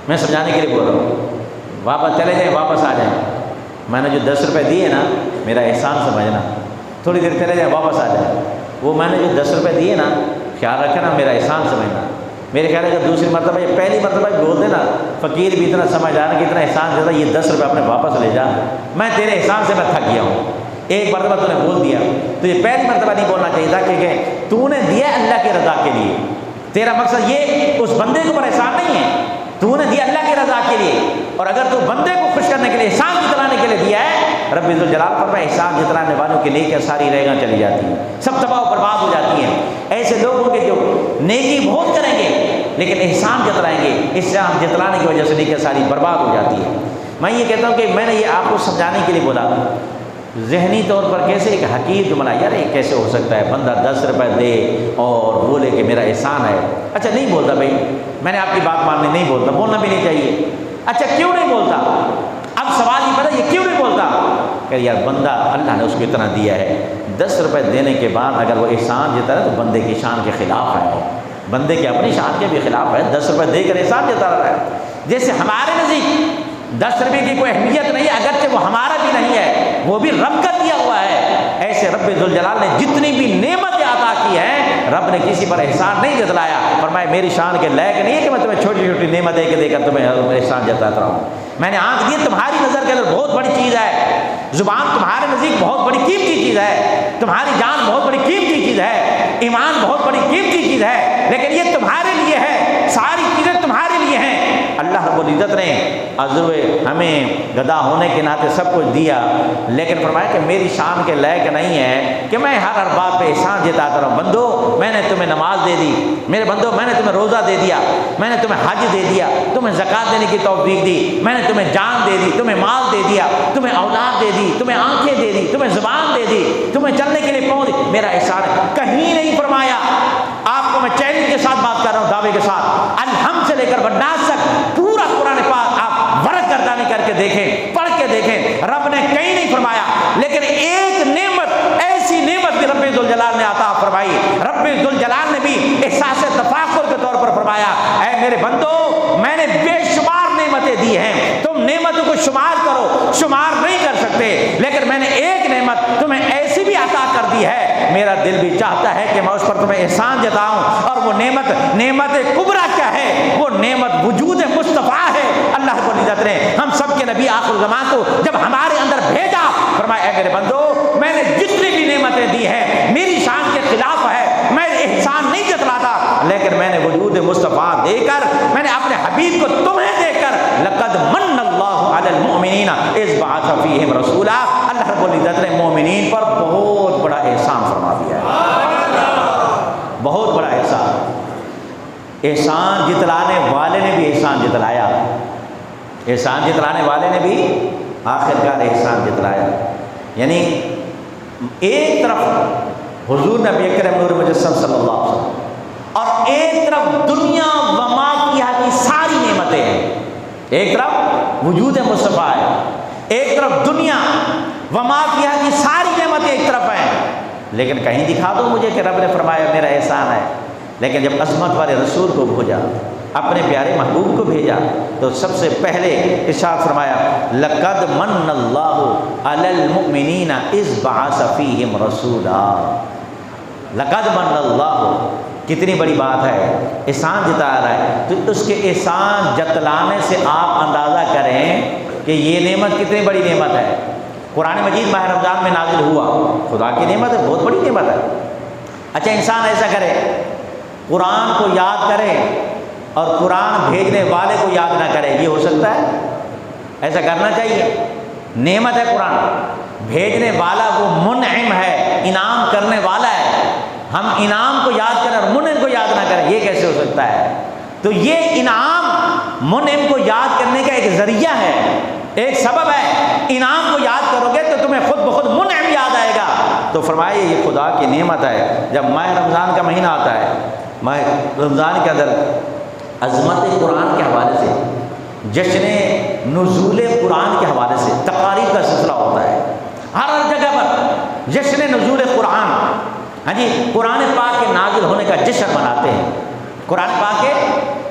میں سمجھانے کے لیے بول رہا ہوں. واپس چلے جائیں، واپس آ جائیں. میں نے جو 10 روپے دیے نا، میرا احسان سمجھنا. تھوڑی دیر چلے جائیں، واپس آ جائیں. وہ میں نے جو 10 روپے دیے نا، خیال رکھنا، میرا احسان سمجھنا. میرے خیال ہے کہ دوسری مرتبہ یا پہلی مرتبہ بول دینا، فقیر بھی اتنا سمجھ آنا کہ اتنا احسان دیتا، یہ 10 روپے اپنے واپس لے جا، میں تیرے احسان سے میں تھک گیا ہوں. ایک مرتبہ تو نے بول دیا، تو یہ پہلی مرتبہ نہیں بولنا چاہیے تھا، کیونکہ تو نے دیا اللہ کی رضا کے لیے. تیرا مقصد یہ اس بندے کے اوپر احسان نہیں ہے، تو نے دیا اللہ کی رضا کے لیے. اور اگر تو بندے کو خوش کرنے کے لیے، احسان جتلانے کے لیے دیا ہے، رب ذوالجلال پر میں احسان جتلانے والوں کے نیکی ساری رہ چلی جاتی ہیں، سب تباہ و برباد ہو جاتی ہیں. ایسے لوگ ہوں گے جو نیکی بہت کریں گے لیکن احسان جتلائیں گے، احسان جتلانے کی وجہ سے نیکی ساری برباد ہو جاتی ہے. میں یہ کہتا ہوں کہ میں نے یہ آپ کو سمجھانے کے لیے بولا، ذہنی طور پر کیسے ایک حقیر جو بنا، یار یہ کیسے ہو سکتا ہے بندہ 10 روپے دے اور بولے کہ میرا احسان ہے. اچھا نہیں بولتا بھائی، میں نے آپ کی بات ماننی نہیں بولتا، بولنا بھی نہیں چاہیے. اچھا کیوں نہیں بولتا؟ اب سوال یہ پتہ یہ کیوں نہیں بولتا کہ یار بندہ اللہ نے اس کو اتنا دیا ہے، 10 روپے دینے کے بعد اگر وہ احسان جتا ہے تو بندے کی شان کے خلاف ہے، بندے کے اپنی شان کے بھی خلاف ہے. 10 روپے دے کر احسان جتا رہا ہے. جیسے ہمارے نزدیک 10 روپے کی کوئی اہمیت نہیں ہے، اگرچہ وہ ہمارا بھی نہیں ہے، وہ بھی رب کا دیا ہوا ہے. ایسے رب ذوالجلال نے جتنی بھی نعمتیں عطا کی ہیں، رب نے کسی پر احسان نہیں جتلایا. فرمایا میری شان کے لائق نہیں ہے کہ میں تمہیں چھوٹی چھوٹی نعمت دے کر تمہیں احسان جتاتا رہا ہوں. میں نے آنکھ دی، تمہاری نظر کے اندر بہت بڑی چیز ہے. زبان تمہارے نزدیک بہت بڑی قیمتی چیز ہے، تمہاری جان بہت بڑی قیمتی چیز ہے، ایمان بہت بڑی قیمتی چیز ہے، لیکن یہ تمہارے لیے ہے ساری چیزیں تمہارے لیے ہیں۔ اللہ رب العزت نے عزو ہمیں گدا ہونے کے ناطے سب کچھ دیا، لیکن فرمایا کہ میری شان کے لائق نہیں ہے کہ میں ہر بات پہ احسان جتاتا رہوں۔ بندو میں نے تمہیں نماز دے دی، میرے بندو میں نے تمہیں روزہ دے دیا، میں نے تمہیں حج دے دیا، تمہیں زکوٰۃ دینے کی توفیق دی، میں نے تمہیں جان دے دی، تمہیں مال دے دیا، تمہیں اولاد دے دی، تمہیں آنکھیں دے دی، تمہیں زبان دے دی، تمہیں چلنے کے لیے پاؤں دی، میرا احسان ہے۔ کہیں نہیں فرمایا، آپ کو میں چیلنج کے ساتھ بات کر رہا ہوں، دعوے کے ساتھ، الحمد سے لے کر والناس تک پورا قرآن پاک آپ ورق گردانی کر کے دیکھیں، پڑھ کے دیکھیں، رب نے کہیں نہیں فرمایا، لیکن ایک نعمت، ایسی نعمت بھی رب ذوالجلال نے عطا فرمائی۔ رب ذوالجلال نے بھی احساس تفاخر کے طور پر فرمایا، اے میرے بندو میں نے بے شمار نعمتیں دی ہیں، تم نعمتوں کو شمار کرو، شمار نہیں کر سکتے، لیکن میں نے ایک نعمت تمہیں ایسی بھی عطا کر دی ہے، میرا دل بھی چاہتا ہے کہ میں اس پر تمہیں احسان جتاؤں، اور وہ نعمت کبریٰ کیا ہے؟ وہ نعمت وجود مصطفیٰ ہے۔ اللہ رب العزت نے ہم سب کے نبی آخر زمان کو جب ہمارے اندر بھیجا، فرمایا اے میرے بندو میں نے جتنی بھی نعمتیں دی ہیں میری شان کے خلاف ہے، میں احسان نہیں جتلاتا، لیکن میں نے وجود مصطفیٰ دے کر، میں نے اپنے حبیب کو تمہیں دے کر، لقد من اللہ علی المؤمنین اذ بعث فیہم رسولا، اللہ رب العزت نے مومنین پر بہت بڑا احسان فرما دیا ہے، بہت بڑا احسان۔ احسان جتلانے والے نے بھی احسان جتلایا، احسان جتلانے والے نے بھی آخرکار احسان جتلایا۔ یعنی ایک طرف حضور نبی اکرم نور مجسم صلی اللہ علیہ وسلم، اور ایک طرف دنیا وما کی ساری نعمتیں ہیں، ایک طرف وجود مصطفیٰ ہے، ایک طرف دنیا وما کی ساری نعمتیں ایک طرف ہیں، لیکن کہیں دکھا دو مجھے کہ رب نے فرمایا میرا احسان ہے۔ لیکن جب عظمت والے رسول کو بھیجا، اپنے پیارے محبوب کو بھیجا، تو سب سے پہلے ارشاد فرمایا لقد من اللہ علی المؤمنین اذ بعث فیہم رسولا۔ لقد من اللہ، کتنی بڑی بات ہے، احسان جتا رہا ہے، تو اس کے احسان جتلانے سے آپ اندازہ کریں کہ یہ نعمت کتنی بڑی نعمت ہے۔ قرآن مجید ماہ رمضان میں نازل ہوا، خدا کی نعمت ہے، بہت بڑی نعمت ہے۔ اچھا انسان ایسا کرے، قرآن کو یاد کرے اور قرآن بھیجنے والے کو یاد نہ کرے، یہ ہو سکتا ہے؟ ایسا کرنا چاہیے؟ نعمت ہے قرآن، بھیجنے والا وہ منعم ہے، انعام کرنے والا ہے، ہم انعام کو یاد کریں اور منعم کو یاد نہ کریں، یہ کیسے ہو سکتا ہے؟ تو یہ انعام منعم کو یاد کرنے کا ایک ذریعہ ہے، ایک سبب ہے۔ انعام کو یاد کرو گے تو تمہیں خود بخود منعم یاد آئے گا۔ تو فرمائے یہ خدا کی نعمت ہے۔ جب ماہ رمضان کا مہینہ آتا ہے، ماہ رمضان کے اندر عظمت قرآن کے حوالے سے، جشن نزول قرآن کے حوالے سے تقاریب کا سلسلہ ہوتا ہے، ہر جگہ پر جشن نزول قرآن، ہاں جی، قرآن پاک کے نازل ہونے کا جشن مناتے ہیں، قرآن پاک کے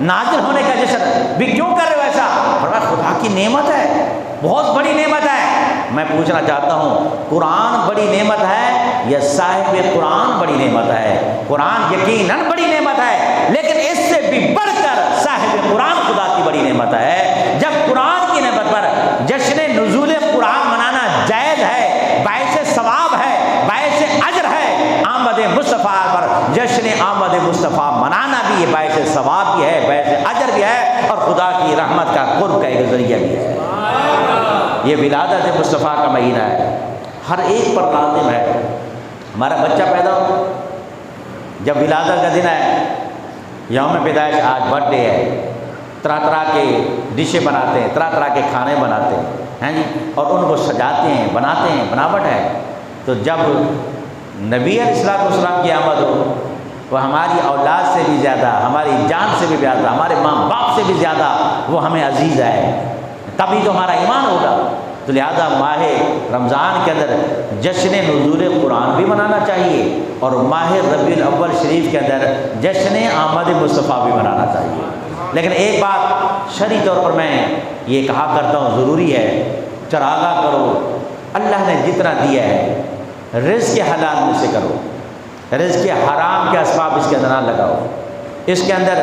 نازل ہونے کا جشن بھی کیوں کر رہے ہو ایسا؟ فرمایا خدا کی نعمت ہے، بہت بڑی نعمت ہے۔ میں پوچھنا چاہتا ہوں قرآن بڑی نعمت ہے یا صاحب قرآن بڑی نعمت ہے؟ قرآن یقیناً بڑی نعمت ہے، لیکن اس سے بھی بڑھ کر صاحب قرآن خدا کی بڑی نعمت ہے۔ جب قرآن کی نعمت پر جشن نزول قرآن منانا جائز ہے، باعث ثواب ہے، باعث اجر ہے، آمد مصطفیٰ پر جشن آمد مصطفیٰ منانا بھی یہ باعث ثواب بھی ہے، باعث اجر بھی ہے، اور خدا کی رحمت کا قرب کا ایک ذریعہ بھی ہے۔ یہ ولادت مصطفیٰ کا مہینہ ہے، ہر ایک پر لازم ہے۔ ہمارا بچہ پیدا ہو، جب ولادت کا دن ہے، یوم پیدائش، آج برتھ ڈے ہے، طرح طرح کے ڈشیں بناتے ہیں، طرح طرح کے کھانے بناتے ہیں جی، اور ان کو سجاتے ہیں، بناتے ہیں، بناوٹ ہے۔ تو جب نبی علیہ السلام کی آمد ہو، وہ ہماری اولاد سے بھی زیادہ، ہماری جان سے بھی زیادہ، ہمارے ماں باپ سے بھی زیادہ وہ ہمیں عزیز ہے، تبھی تو ہمارا ایمان ہوگا۔ تو لہذا ماہ رمضان کے اندر جشن نزول قرآن بھی منانا چاہیے، اور ماہ ربیع الاول شریف کے اندر جشن آمد مصطفیٰ بھی منانا چاہیے۔ لیکن ایک بات شرعی طور پر میں یہ کہا کرتا ہوں، ضروری ہے، چراغا کرو، اللہ نے جتنا دیا ہے رزق حلال میں سے کرو، رزق حرام کے اسباب اس کے اندر نہ لگاؤ۔ اس کے اندر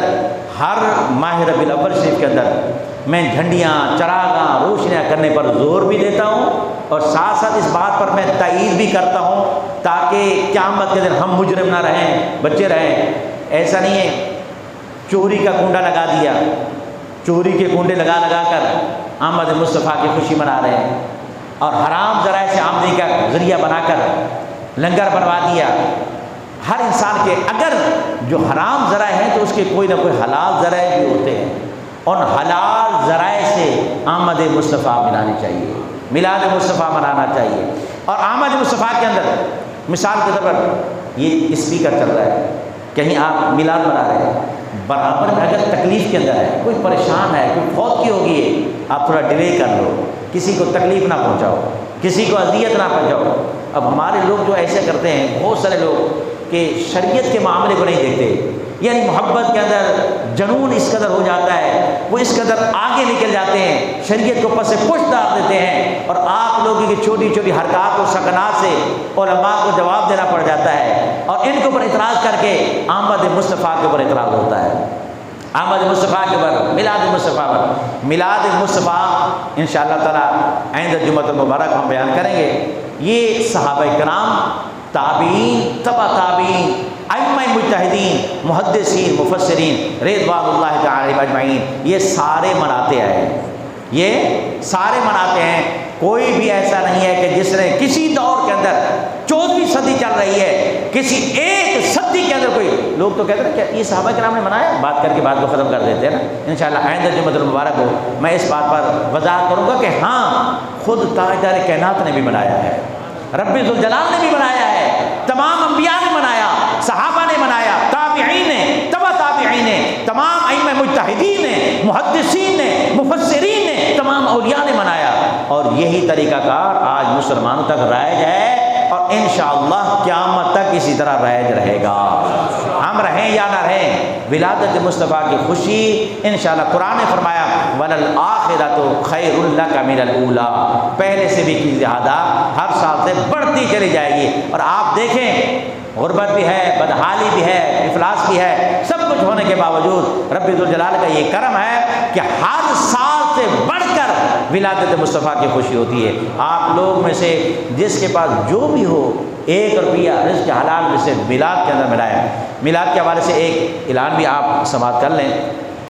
ہر ماہ ربیع الاول شریف کے اندر میں جھنڈیاں، چراغاں، روشنیاں کرنے پر زور بھی دیتا ہوں، اور ساتھ ساتھ اس بات پر میں تائید بھی کرتا ہوں تاکہ قیامت کے دن ہم مجرم نہ رہیں، بچے رہیں۔ ایسا نہیں ہے چوری کا کنڈا لگا دیا، چوری کے کنڈے لگا لگا کر آمد مصطفیٰ کی خوشی منا رہے ہیں، اور حرام ذرائع سے آمدنی کا ذریعہ بنا کر لنگر بنوا دیا۔ ہر انسان کے اگر جو حرام ذرائع ہیں تو اس کے کوئی نہ کوئی حلال ذرائع بھی ہوتے ہیں، ان حلال ذرائع سے آمد مصطفیٰ منانی چاہیے، میلاد مصطفیٰ منانا چاہیے۔ اور آمد مصطفیٰ کے اندر مثال کے طور پر یہ اسپیکر چل رہا ہے، کہیں آپ میلاد منا رہے ہیں، برابر میں اگر تکلیف کے اندر ہے، کوئی پریشان ہے، کوئی فوت کی ہوگی ہے، آپ تھوڑا ڈیلے کر لو، کسی کو تکلیف نہ پہنچاؤ، کسی کو اذیت نہ پہنچاؤ۔ اب ہمارے لوگ جو ایسے کرتے ہیں، بہت سارے لوگ کہ شریعت کے معاملے کو نہیں دیکھتے، یعنی محبت کے اندر جنون اس قدر ہو جاتا ہے، وہ اس قدر آگے نکل جاتے ہیں، شریعت کو پس پش ڈال دیتے ہیں، اور آپ لوگوں کی چھوٹی چھوٹی حرکات و سکنات سے علماء کو جواب دینا پڑ جاتا ہے، اور ان کے اوپر اعتراض کر کے آمد مصطفیٰ کے اوپر اعتراض ہوتا ہے، آمد مصطفیٰ کے اوپر، میلاد مصطفیٰ پر۔ میلاد مصطفیٰ انشاءاللہ تعالی آئندہ جمعۃ المبارک ہم بیان کریں گے۔ یہ صحابہ کرام، تابعین، تبع تابعین، ائمہ مجتہدین، محدثین، مفسرین رضوان اللہ تعالی علیہم اجمعین، یہ سارے مناتے آئے ہیں، یہ سارے مناتے ہیں۔ کوئی بھی ایسا نہیں ہے کہ جس نے کسی دور کے اندر 14ویں صدی چل رہی ہے، کسی ایک صدی کے اندر کوئی لوگ تو کہتے ہیں کہ یہ صحابہ کرام نے منایا، بات کر کے بات کو ختم کر دیتے ہیں نا۔ انشاءاللہ آئندہ جمعۃ المبارک کو میں اس بات پر وضاحت کروں گا کہ ہاں، خود تاجدار کائنات نے بھی منایا ہے، رب ذوالجلال نے بھی منایا ہے، تمام انبیاء نے منایا، صحابہ نے منایا، تابعین نے، تبع تابعین نے، تمام ائمہ مجتہدین نے، محدثین نے، مفسرین نے، تمام اولیاء نے منایا، اور یہی طریقہ کار آج مسلمانوں تک رائج ہے، اور انشاءاللہ قیامت تک اسی طرح رائج رہے گا، ہم رہیں یا نہ رہیں۔ ولادت مصطفیٰ کی خوشی انشاءاللہ قرآن نے فرمایا وَلَلْآخِرَةُ خَيْرٌ لَكَ مِنَ الْأُولَىٰ، پہلے سے بھی کی زیادہ ہر سال سے بڑھتی چلی جائے گی۔ اور آپ دیکھیں غربت بھی ہے، بدحالی بھی ہے، افلاس بھی ہے، سب کچھ ہونے کے باوجود رب ذوالجلال کا یہ کرم ہے کہ ہر سال سے بڑھ کر ولادت مصطفیٰ کی خوشی ہوتی ہے۔ آپ لوگ میں سے جس کے پاس جو بھی ہو 1 روپیہ رزق حلال میں سے میلاد کے اندر ملائے۔ میلاد کے حوالے سے ایک اعلان بھی آپ سماعت کر لیں۔